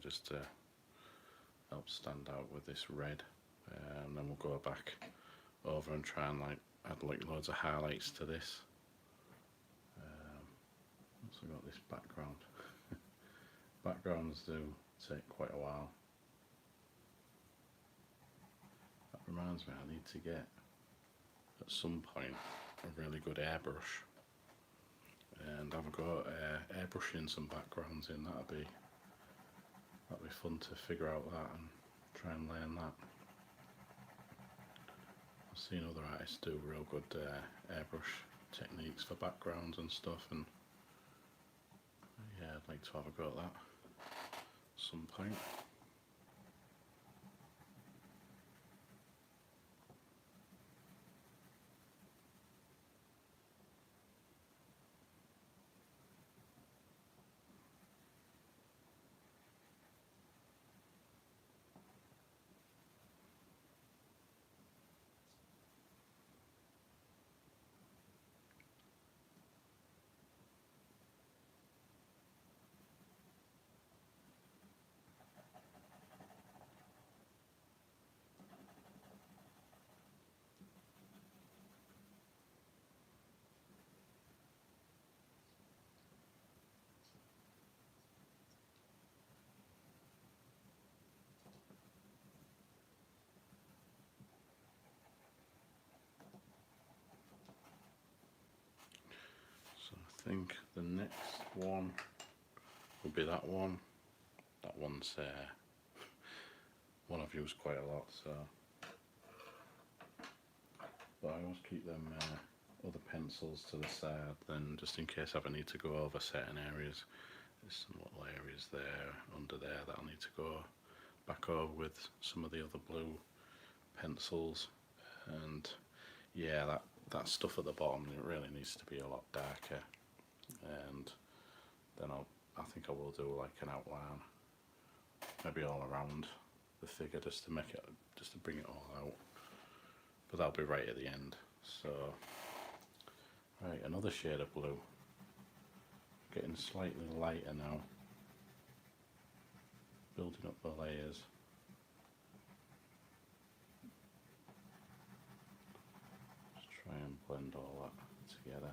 just to help stand out with this red, and then we'll go back over and try and like add like loads of highlights to this. Also got this background. Backgrounds do take quite a while. That reminds me, I need to get at some point a really good airbrush and have a go at airbrushing some backgrounds in. That'd be fun to figure out that and try and learn that. I've seen other artists do real good airbrush techniques for backgrounds and stuff, and yeah, I'd like to have a go at that at some point. So I think the next one will be that one. That one's one I've used quite a lot, so. But I always keep them other pencils to the side, then just in case I ever need to go over certain areas. There's some little areas there, under there, that I'll need to go back over with some of the other blue pencils. And yeah, that stuff at the bottom, it really needs to be a lot darker. And then I think I will do like an outline, maybe all around the figure, just to make it, just to bring it all out. But that'll be right at the end. So, right, another shade of blue. Getting slightly lighter now. Building up the layers. Just try and blend all that together.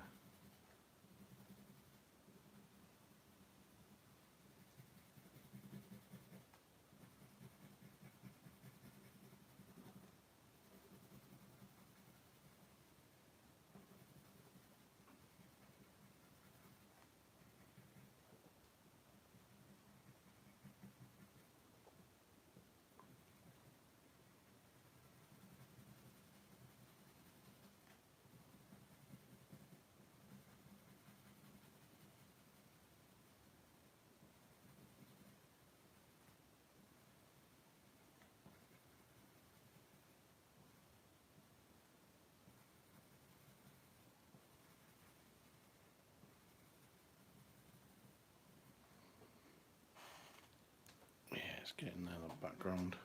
Yeah, it's getting there, the background.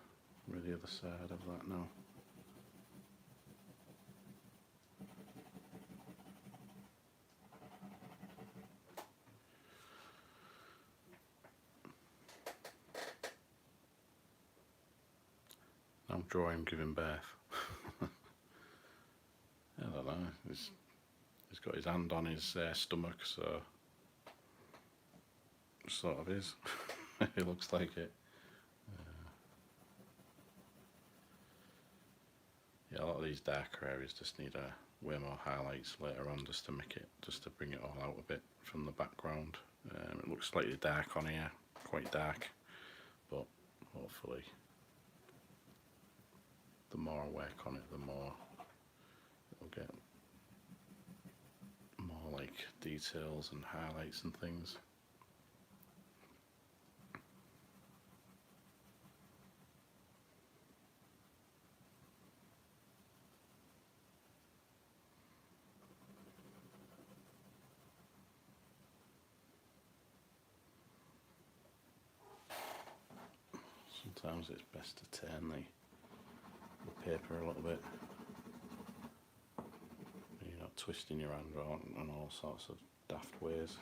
With the other side of that now. I'm drawing giving birth. I don't know. He's got his hand on his stomach, so sort of is. It looks like it. Yeah, a lot of these darker areas just need way more highlights later on, just to bring it all out a bit from the background. It looks slightly dark on here, quite dark, but hopefully the more I work on it, the more it'll get more like details and highlights and things. Sometimes it's best to turn the paper a little bit. You're not twisting your hand around in all sorts of daft ways.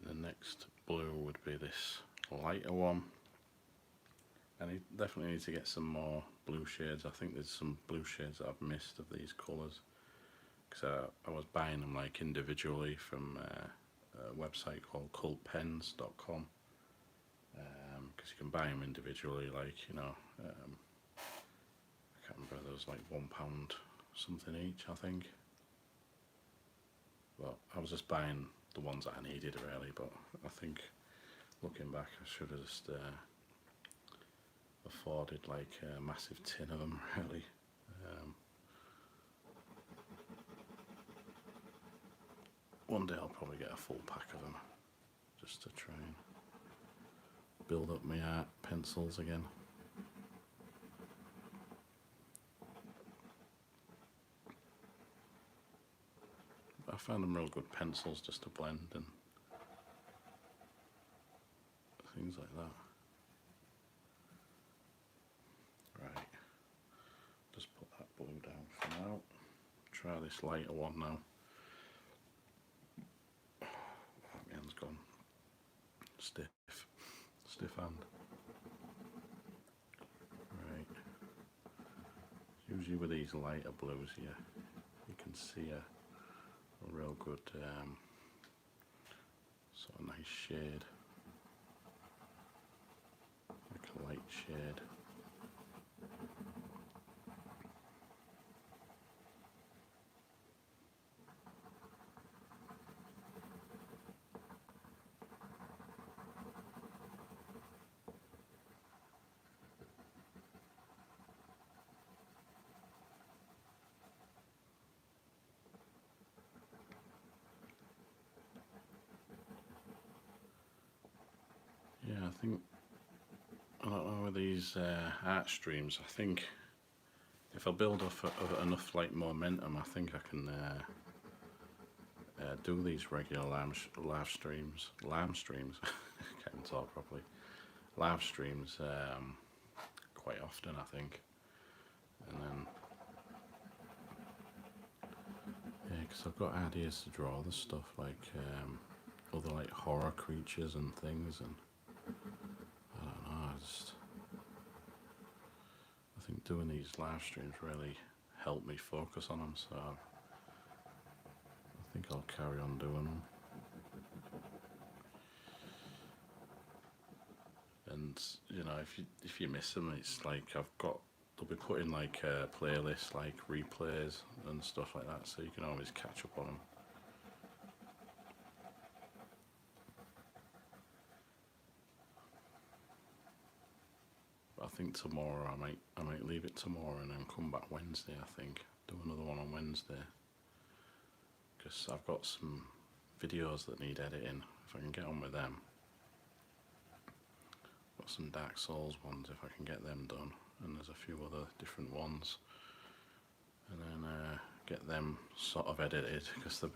The next blue would be this lighter one, and I definitely need to get some more blue shades. I think there's some blue shades that I've missed of these colours, because I was buying them like individually from a website called cultpens.com, because you can buy them individually, like, you know, I can't remember, there was like £1 something each, I think. But I was just buying the ones that I needed really, but I think looking back I should have just afforded like a massive tin of them really. One day I'll probably get a full pack of them just to try and build up my art pencils again. I found them real good pencils just to blend and things like that. Right, just put that blue down for now. Try this lighter one now. Oh, my hand's gone stiff hand. Right, usually with these lighter blues here, you can see a real good sort of nice shade, like a light shade. Yeah, I think, I don't know with these art streams, I think if I build up enough like momentum, I think I can do these regular live streams, can't talk properly, live streams quite often, I think. And then, yeah, because I've got ideas to draw other stuff like other like horror creatures and things, and I don't know, I think doing these live streams really helped me focus on them, so I think I'll carry on doing them. And you know, if you miss them, it's like they'll be putting like playlists, like replays and stuff like that, so you can always catch up on them. I think tomorrow I might leave it tomorrow and then come back Wednesday. I think do another one on Wednesday because I've got some videos that need editing. If I can get on with them, got some Dark Souls ones if I can get them done, and there's a few other different ones, and then get them sort of edited because they've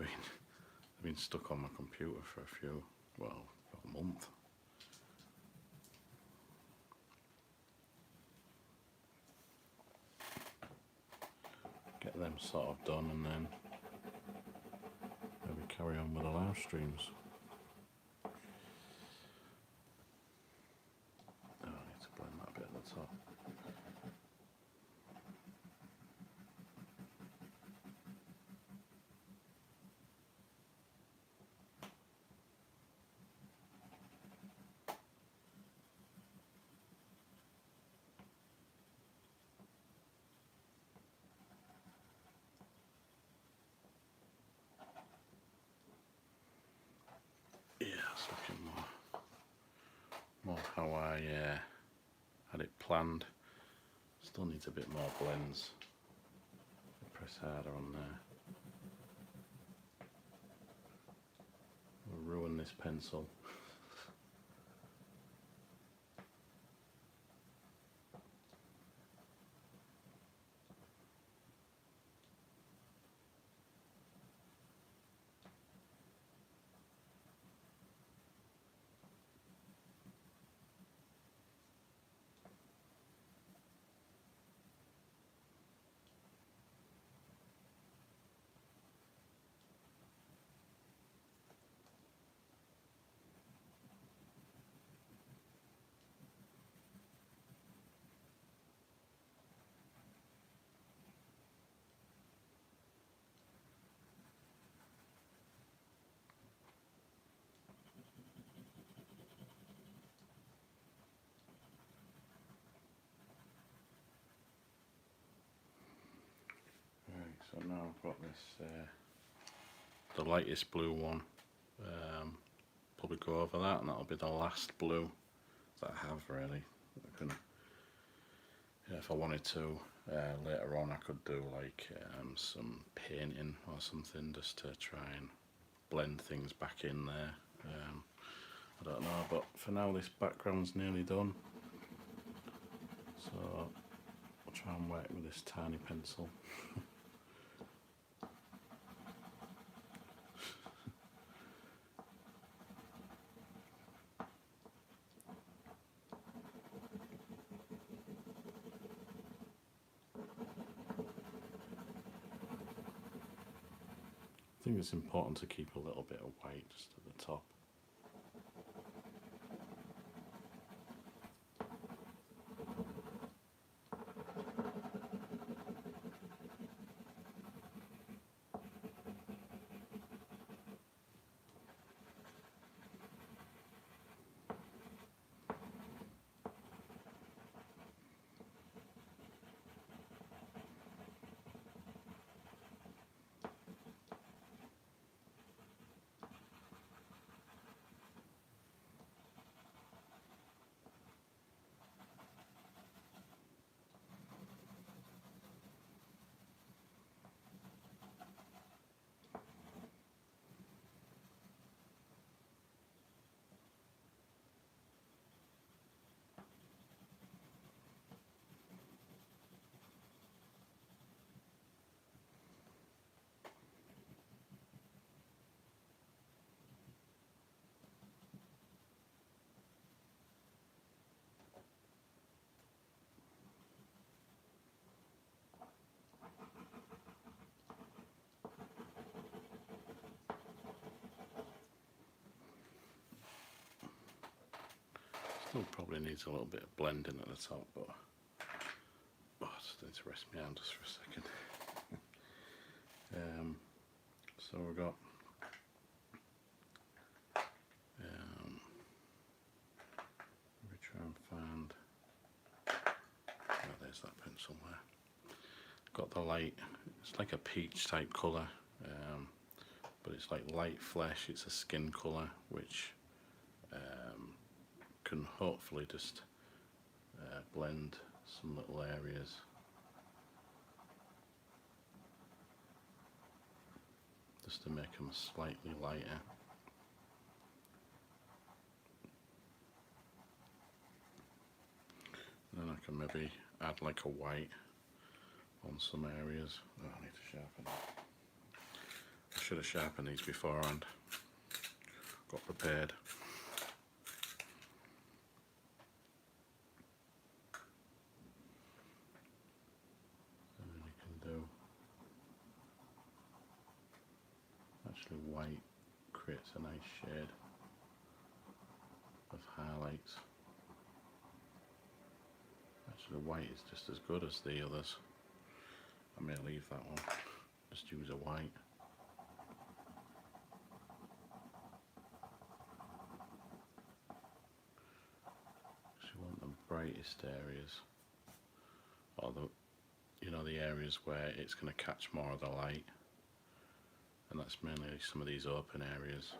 been stuck on my computer for a month. Get them sort of done and then maybe carry on with the live streams. Oh, I need to blend that bit at the top. Looking more how I had it planned. Still needs a bit more blends. Press harder on there. I'll ruin this pencil. So now I've got this, the lightest blue one, probably go over that, and that'll be the last blue that I have really. I can, yeah, if I wanted to, later on I could do like some painting or something just to try and blend things back in there. I don't know, but for now this background's nearly done. So I'll try and work with this tiny pencil. I think it's important to keep a little bit of white just at the top. Still probably needs a little bit of blending at the top, but I just need to rest my hand just for a second. So we've got let me try and find, oh, there's that pencil there. Got the light, it's like a peach type colour, but it's like light flesh, it's a skin colour which can hopefully just blend some little areas. Just to make them slightly lighter. Then I can maybe add like a white on some areas. Oh, I need to sharpen it. I should have sharpened these beforehand. Got prepared. And then you can do, actually white creates a nice shade of highlights. Actually white is just as good as the others. I may leave that one, just use a white. You want the brightest areas, or the areas where it's going to catch more of the light, and that's mainly some of these open areas.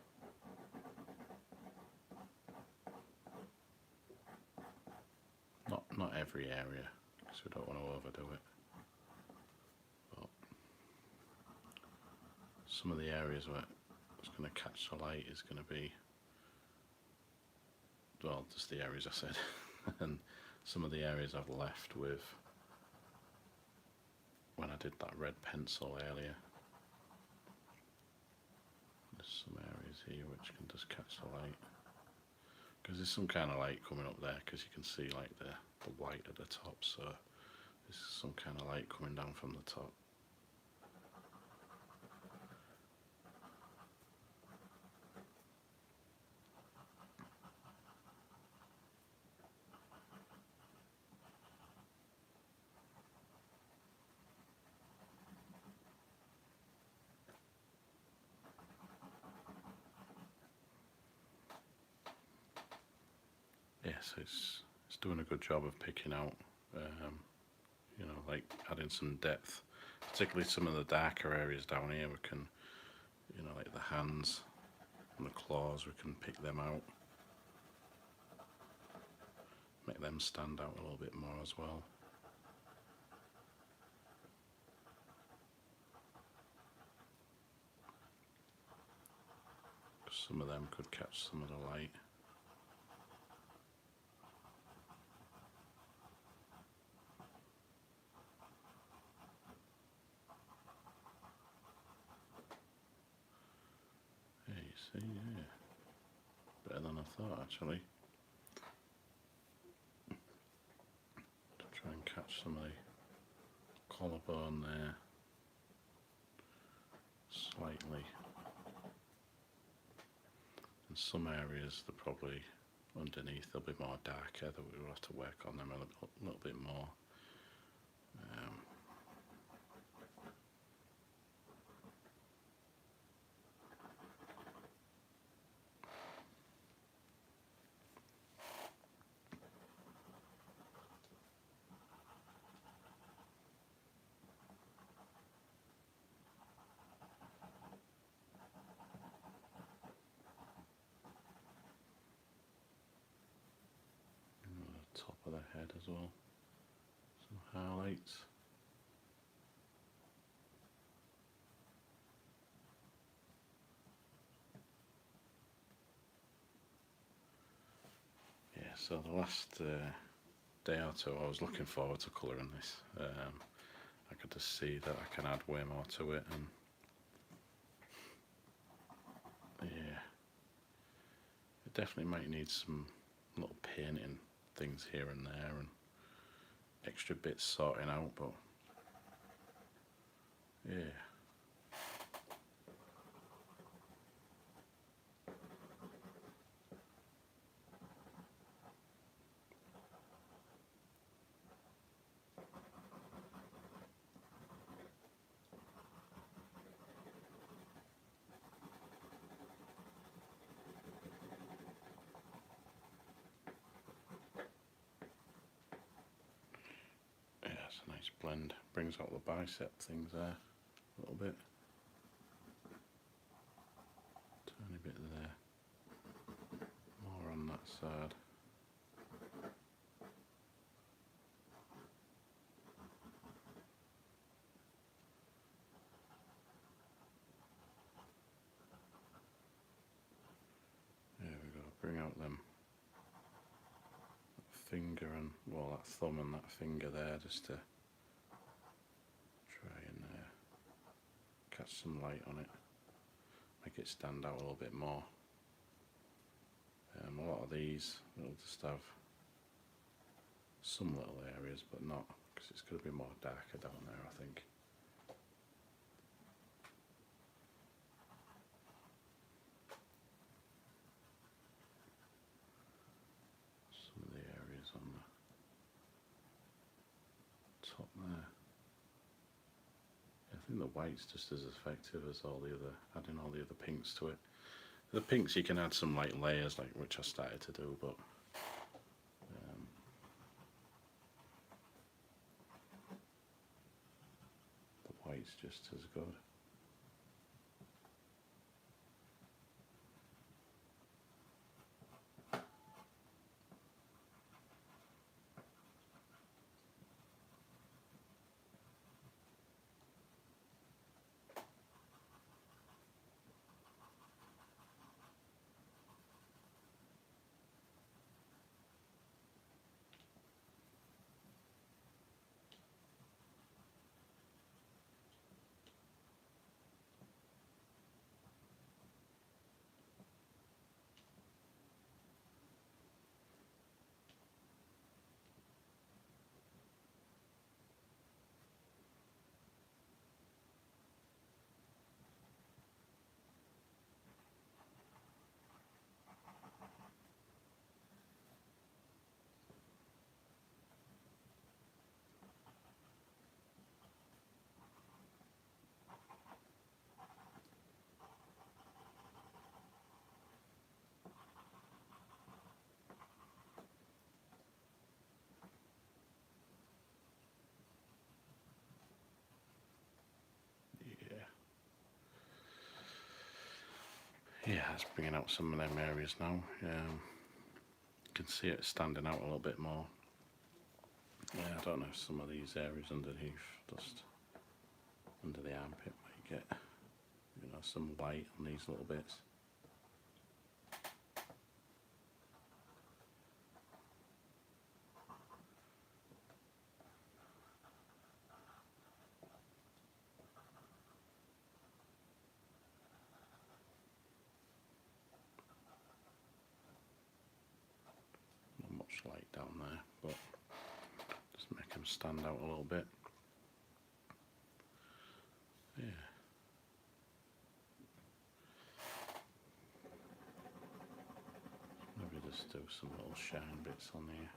Not every area, because we don't want to overdo it. But some of the areas where it's going to catch the light is going to be, well, just the areas I said, and some of the areas I've left with when I did that red pencil earlier. There's some areas here which can just catch the light, because there's some kind of light coming up there, because you can see like the white at the top, so there's some kind of light coming down from the top. Yes, it's doing a good job of picking out, like adding some depth, particularly some of the darker areas down here. We can, like the hands and the claws, we can pick them out, make them stand out a little bit more as well. Some of them could catch some of the light. thought actually. To try and catch some of the collarbone there slightly. In some areas they're probably underneath, they'll be more darker, that we'll have to work on them a little bit more. Top of the head as well, some highlights. Yeah, so the last day or two I was looking forward to colouring this. I could just see that I can add way more to it, and yeah, it definitely might need some little painting things here and there and extra bits sorting out, but yeah. Yeah, it's a nice blend. Brings out the bicep things there a little bit. Tiny bit there. More on that side. There we go. Bring out them finger and, well, that thumb and that finger there, just to try and catch some light on it, make it stand out a little bit more. A lot of these will just have some little areas, but not, because it's going to be more darker down there, I think. Some of the areas on the top there. I think the white's just as effective as all the other, adding all the other pinks to it. The pinks you can add some light layers, like which I started to do, but the white's just as good. Yeah, it's bringing out some of them areas now. You can see it standing out a little bit more. Yeah, I don't know if some of these areas underneath, just under the armpit, might get, you know, some light on these little bits. much light down there, but just make them stand out a little bit. Yeah. Maybe just do some little shine bits on here.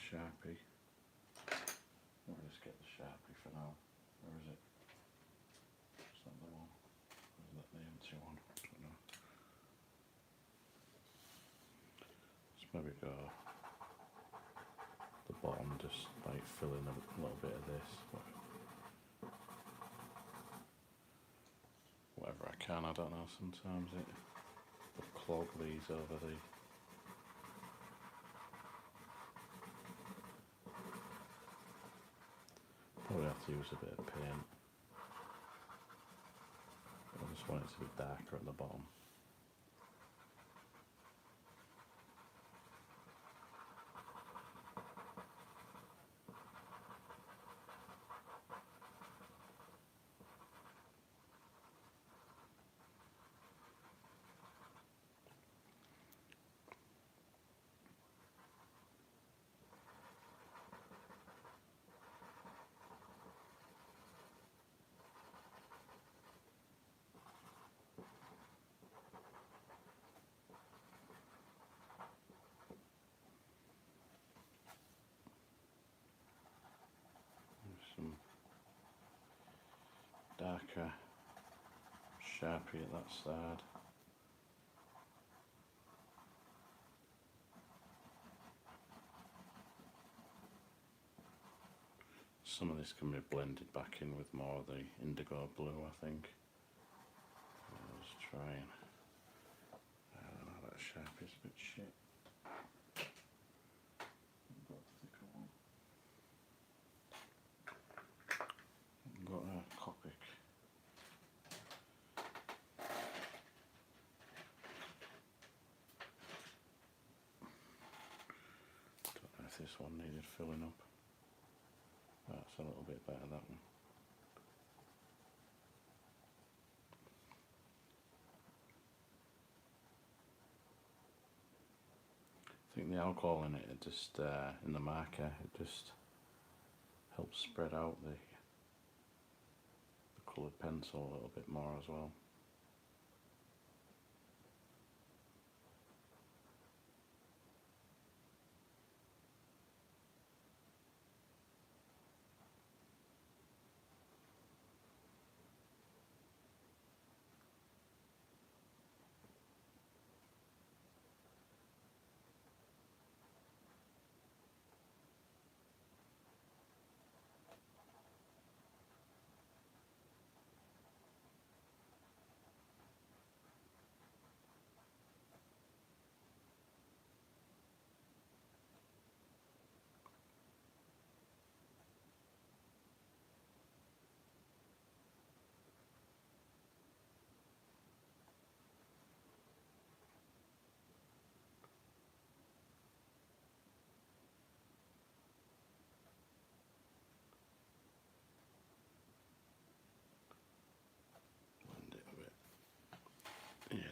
Sharpie. I'll just get the Sharpie for now. Where is it? Is that the one? Or is that the empty one? I don't know. Let's maybe go the bottom, just like fill in a little bit of this. Whatever I can, I don't know, sometimes it will clog these over the probably have to use a bit of paint. I just want it to be darker at the bottom. Some darker Sharpie at that side. Some of this can be blended back in with more of the indigo blue, I think. I'll just try and, I don't know, that Sharpie's a bit shit. I've got a thicker one. I've got a Copic. Don't know if this one needed filling up. That's a little bit better, that one. I think the alcohol in it just, in the marker, it just helps spread out the coloured pencil a little bit more as well.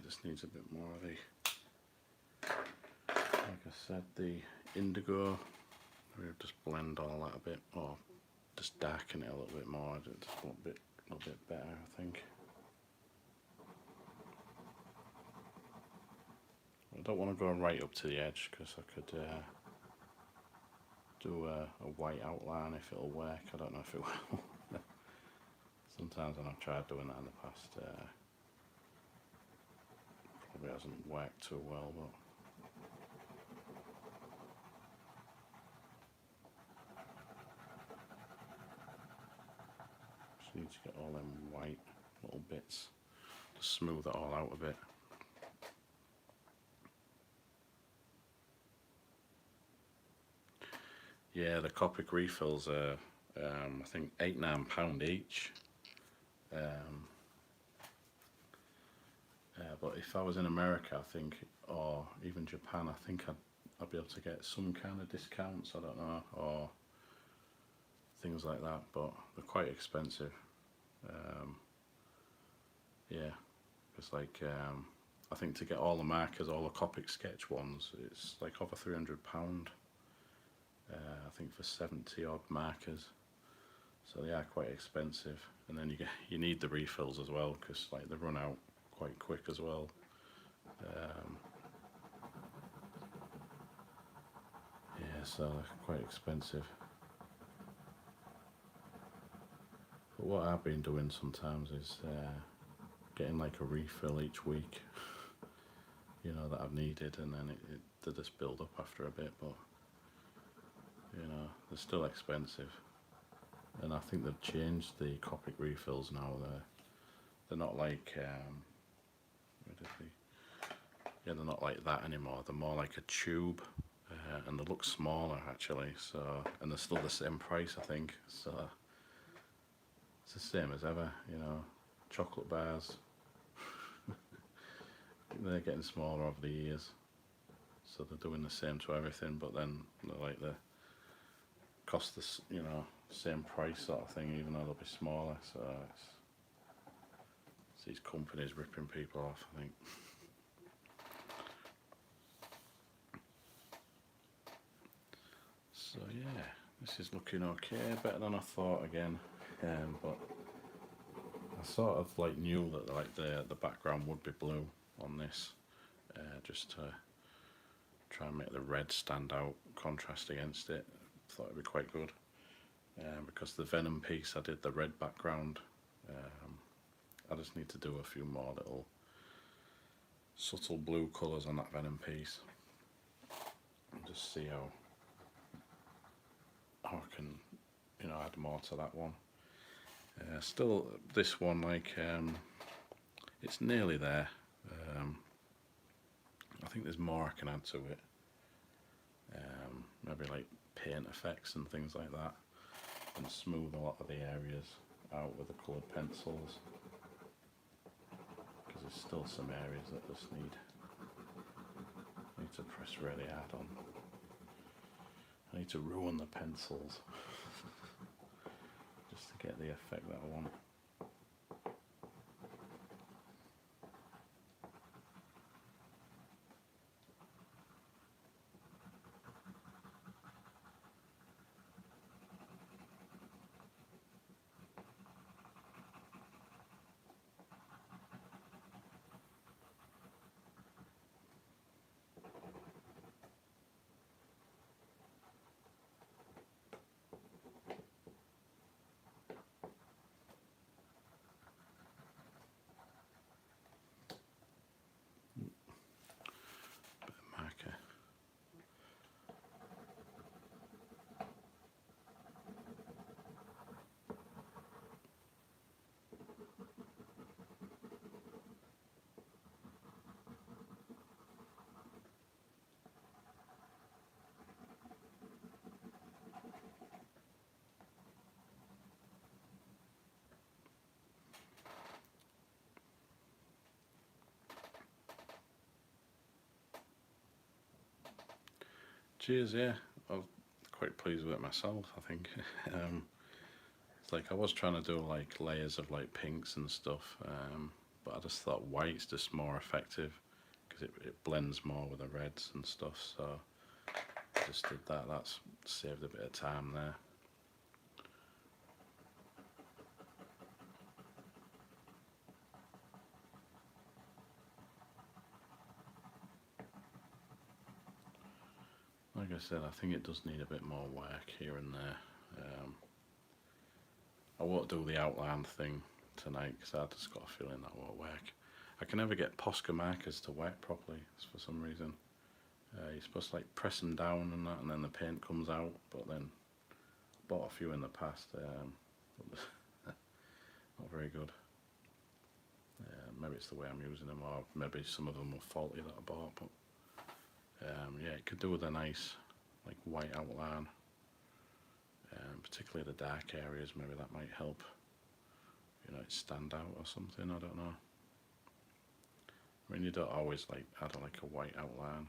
Just needs a bit more of the, like I said, the indigo. We'll just blend all that a bit, or just darken it a little bit more. Just a little bit better, I think. I don't want to go right up to the edge because I could do a white outline if it'll work. I don't know if it will. Sometimes when I've tried doing that in the past, probably hasn't worked too well, but need to get all them white little bits to smooth it all out a bit. Yeah, the Copic refills are I think £8-9 each. But if I was in America, I think, or even Japan, I think I'd be able to get some kind of discounts, I don't know, or things like that, but they're quite expensive. Yeah, it's like, I think to get all the markers, all the Copic sketch ones, it's like over £300. I think for 70 odd markers, so they are quite expensive. And then you need the refills as well, because like they run out quite quick as well. Yeah, so they're quite expensive. But what I've been doing sometimes is getting like a refill each week, you know, that I've needed, and then they just build up after a bit, but you know, they're still expensive. And I think they've changed the Copic refills now. They're not like they're not like that anymore. They're more like a tube, and they look smaller actually. So, and they're still the same price, I think. So it's the same as ever, you know. Chocolate bars, they're getting smaller over the years. So they're doing the same to everything, but then they're like the cost the you know, same price sort of thing, even though they'll be smaller. So it's these companies ripping people off, I think. So yeah, this is looking okay, better than I thought again. But I sort of like knew that like the background would be blue on this, just to try and make the red stand out, contrast against it. Thought it'd be quite good. Because the Venom piece I did the red background. I just need to do a few more little subtle blue colours on that Venom piece and just see how I can, you know, add more to that one. Still, this one, like, it's nearly there. I think there's more I can add to it. Maybe like paint effects and things like that, and smooth a lot of the areas out with the coloured pencils, because there's still some areas that just need to press really hard on. I need to ruin the pencils just to get the effect that I want. Cheers, yeah. I'm quite pleased with it myself, I think. It's like I was trying to do like layers of like pinks and stuff, but I just thought white's just more effective because it blends more with the reds and stuff, so I just did that. That's saved a bit of time there. Like I said, I think it does need a bit more work here and there. I won't do the outline thing tonight because I just got a feeling that won't work. I can never get Posca markers to work properly for some reason. You're supposed to like press them down and that, and then the paint comes out, but then I bought a few in the past. not very good. Maybe it's the way I'm using them, or maybe some of them were faulty that I bought, but yeah, it could do with a nice like white outline, particularly the dark areas. Maybe that might help, you know, it stand out or something, I don't know. I mean, you don't always like add like a white outline,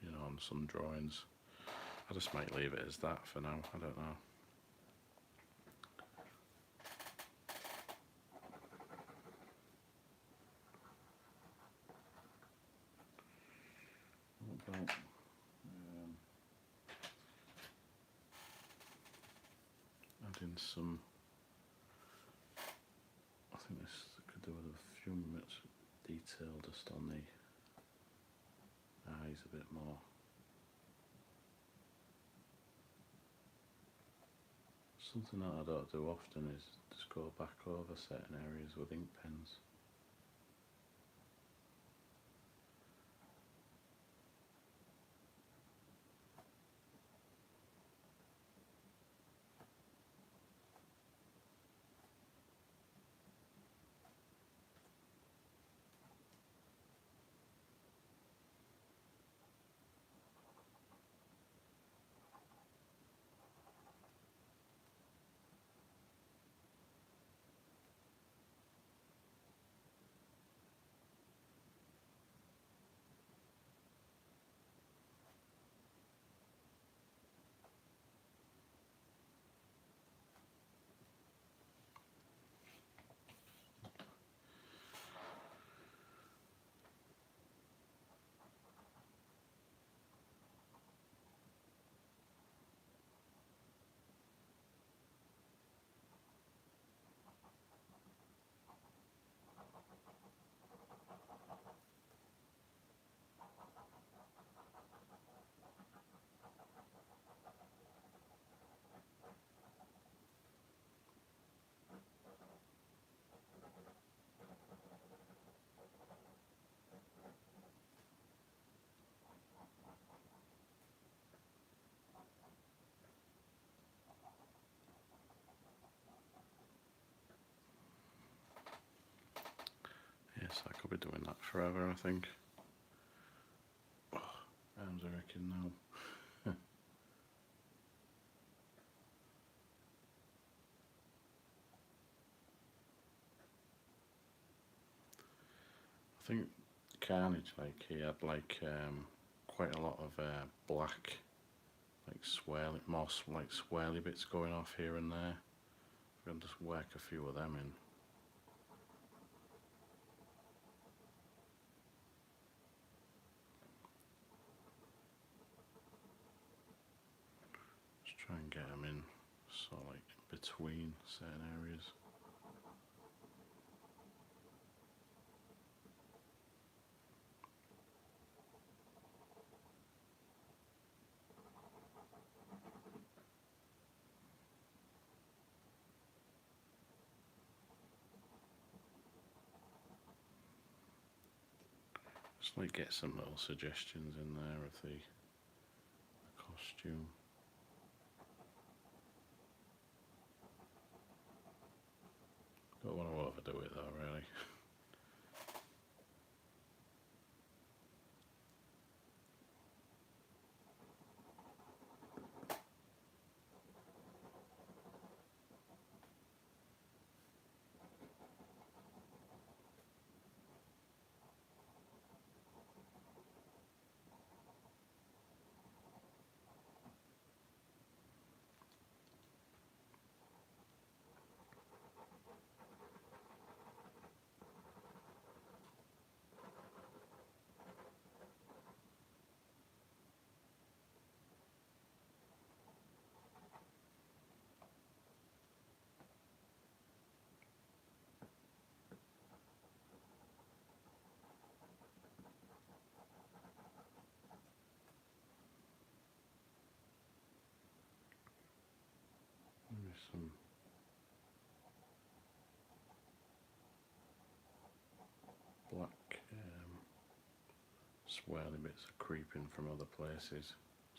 you know, on some drawings. I just might leave it as that for now, I don't know. What about adding some, I think this could do with a few minutes of detail just on the eyes a bit more. Something that I don't do often is just go back over certain areas with ink pens. Yes, I could be doing that forever, I think. Oh, arms are aching now. I think Carnage, like he had like quite a lot of black, like swirly, more like swirly bits going off here and there. I'm going to just work a few of them in. Just try and get them in, so like between certain areas. Just like get some little suggestions in there of the costume. Don't want to overdo it though, really. Maybe some black swirly bits are creeping from other places,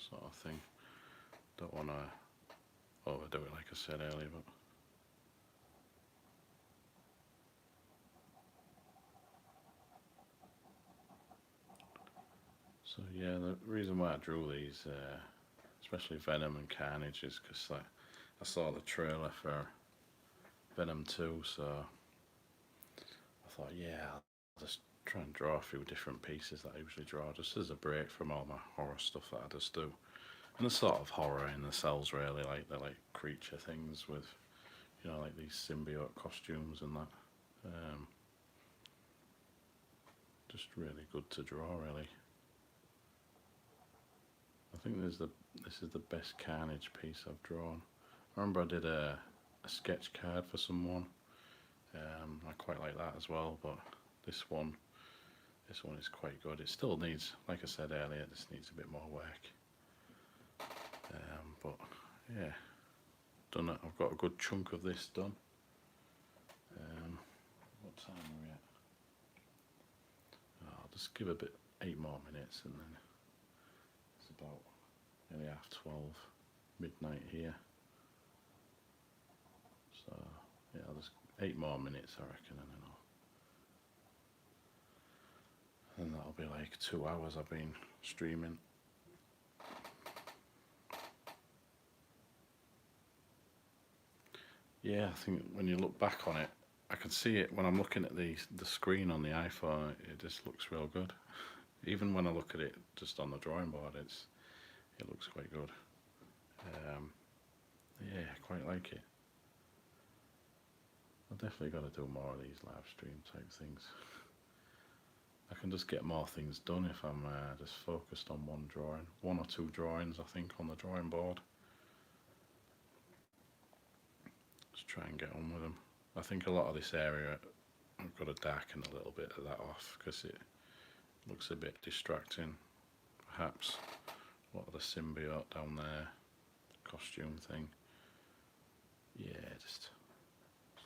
sort of thing. Don't want to overdo it like I said earlier, but So yeah, the reason why I drew these, especially Venom and Carnage, is because like, I saw the trailer for Venom 2, so I thought, yeah, I'll just try and draw a few different pieces that I usually draw, just as a break from all my horror stuff that I just do. And the sort of horror in the cells, really, like they're like creature things with, like these symbiote costumes and that. Um, just really good to draw, really. I think this is the best Carnage piece I've drawn. I remember I did a sketch card for someone. I quite like that as well, but this one is quite good. It still needs, like I said earlier, this needs a bit more work. But yeah, done it. I've got a good chunk of this done. What time are we at? I'll just give a bit 8 more minutes, and then it's about nearly 12:30, midnight here. So yeah, I'll just 8 more minutes, I reckon, and then that'll be like 2 hours I've been streaming. Yeah, I think when you look back on it, I can see it when I'm looking at the screen on the iPhone. It just looks real good. Even when I look at it just on the drawing board, it looks quite good. Yeah, I quite like it. I've definitely got to do more of these live stream type things. I can just get more things done if I'm just focused on one drawing. 1 or 2 drawings, I think, on the drawing board. Just try and get on with them. I think a lot of this area, I've got to darken a little bit of that off because it looks a bit distracting. Perhaps a lot of the symbiote down there, costume thing. Yeah,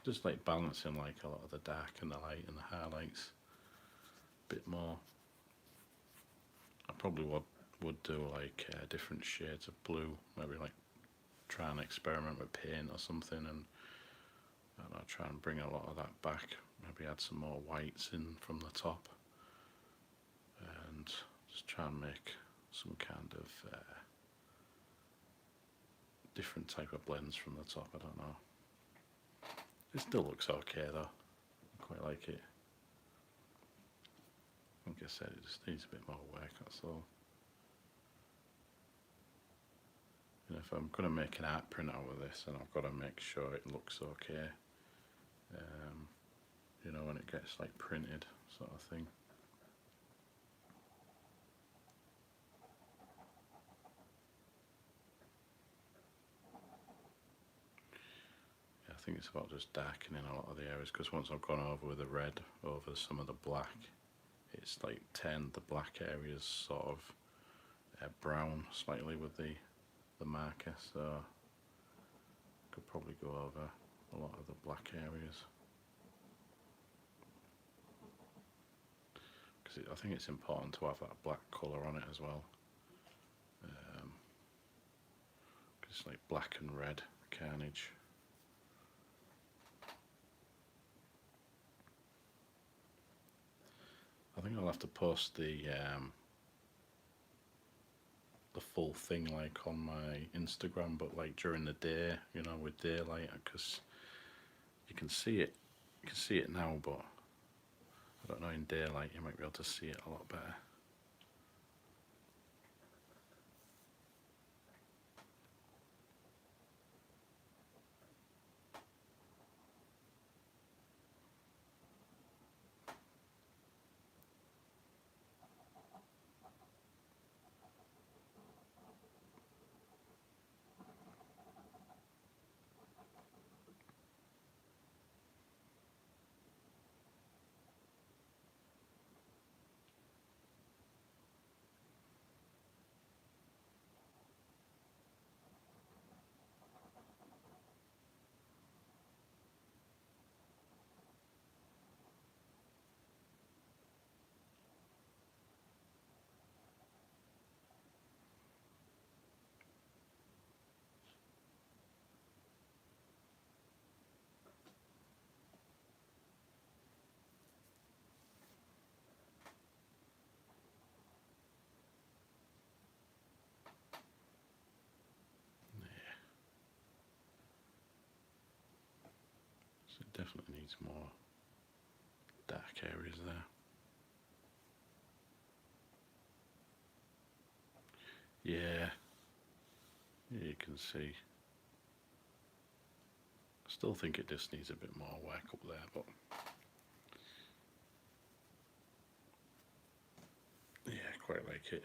just like balancing like a lot of the dark and the light and the highlights a bit more. I probably would do like different shades of blue, maybe like try and experiment with paint or something, and I don't know, try and bring a lot of that back. Maybe add some more whites in from the top, and just try and make some kind of different type of blends from the top. I don't know. It still looks okay though. I quite like it. Like I said, it just needs a bit more work, that's all. And if I'm going to make an art print out of this, then I've got to make sure it looks okay. When it gets like printed, sort of thing. Yeah, I think it's about just darkening a lot of the areas, because once I've gone over with the red over some of the black, it's like turned the black areas sort of brown slightly with the marker, so I could probably go over a lot of the black areas. Because I think it's important to have that black colour on it as well. Because it's like black and red, Carnage. I think I'll have to post the full thing like on my Instagram, but like during the day, with daylight, because you can see it. You can see it now, but I don't know, in daylight you might be able to see it a lot better. definitely needs more dark areas there. Yeah, you can see. I still think it just needs a bit more work up there, but yeah, quite like it.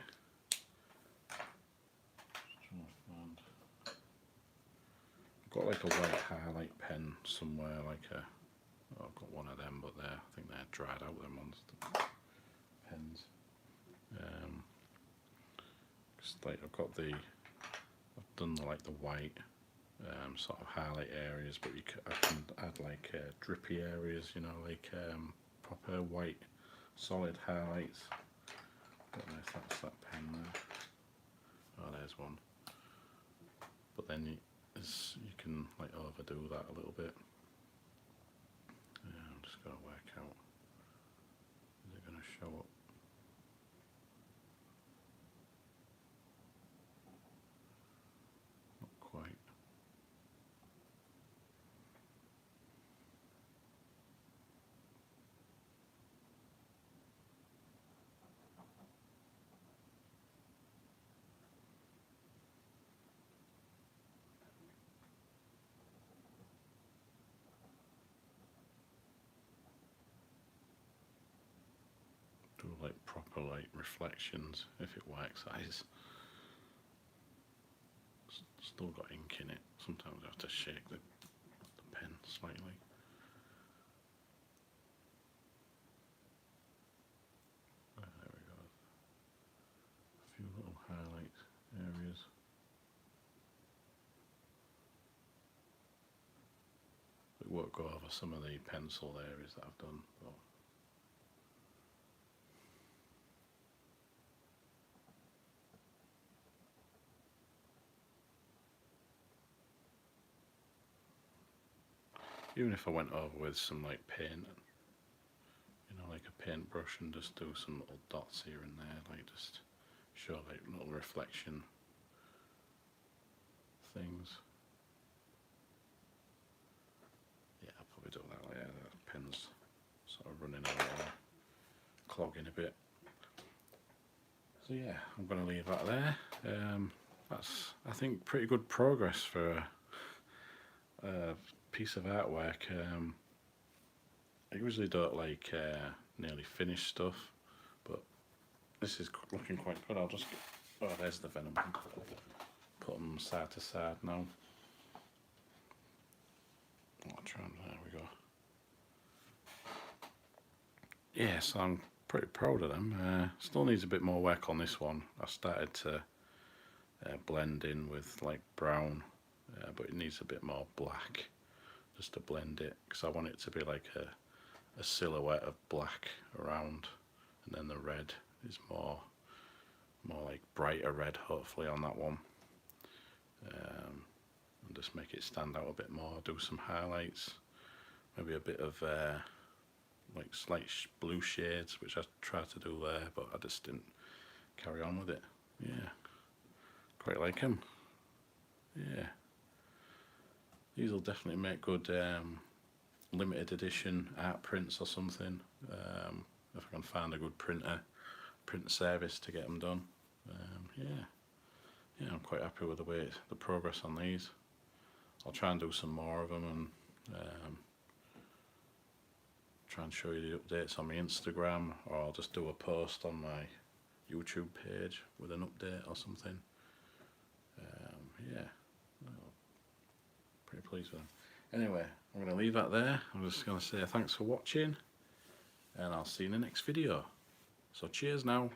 I've got like a white highlight pen somewhere, like a. Oh, I've got one of them, but I think they're dried out. Them ones, the pens. Just like I've done like the white sort of highlight areas, but I can add like drippy areas, you know, like proper white solid highlights. Don't know if that's that pen there. Oh, there's one. But then you can like overdo that a little bit. I'm just going to work out, is it going to show up? Not quite. Do like proper like reflections if it works. Eyes still got ink in it. Sometimes I have to shake the pen slightly. There we go. A few little highlight areas. It won't go over some of the pencil areas that I've done, but even if I went over with some like paint, you know, like a paintbrush, and just do some little dots here and there, like just show like little reflection things. Yeah, I'll probably do that later. The pen's sort of running out there, clogging a bit. So yeah, I'm going to leave that there. That's, I think, pretty good progress for a piece of artwork. I usually don't like nearly finished stuff, but this is looking quite good. I'll just get, oh, there's the venom. Put them side to side now. I'll try and, there we go. Yeah, so I'm pretty proud of them. Still needs a bit more work on this one. I started to blend in with like brown, but it needs a bit more black just to blend it, because I want it to be like a silhouette of black around, and then the red is more like brighter red, hopefully, on that one. And just make it stand out a bit more. Do some highlights, maybe a bit of like slight blue shades, which I tried to do there, but I just didn't carry on with it. Yeah, quite like them. Yeah, these will definitely make good limited edition art prints or something, if I can find a good print service to get them done. Yeah, I'm quite happy with the progress on these. I'll try and do some more of them, and try and show you the updates on my Instagram, or I'll just do a post on my YouTube page with an update or something. Yeah, pretty pleased with them. Anyway, I'm going to leave that there. I'm just going to say thanks for watching, and I'll see you in the next video. So cheers now.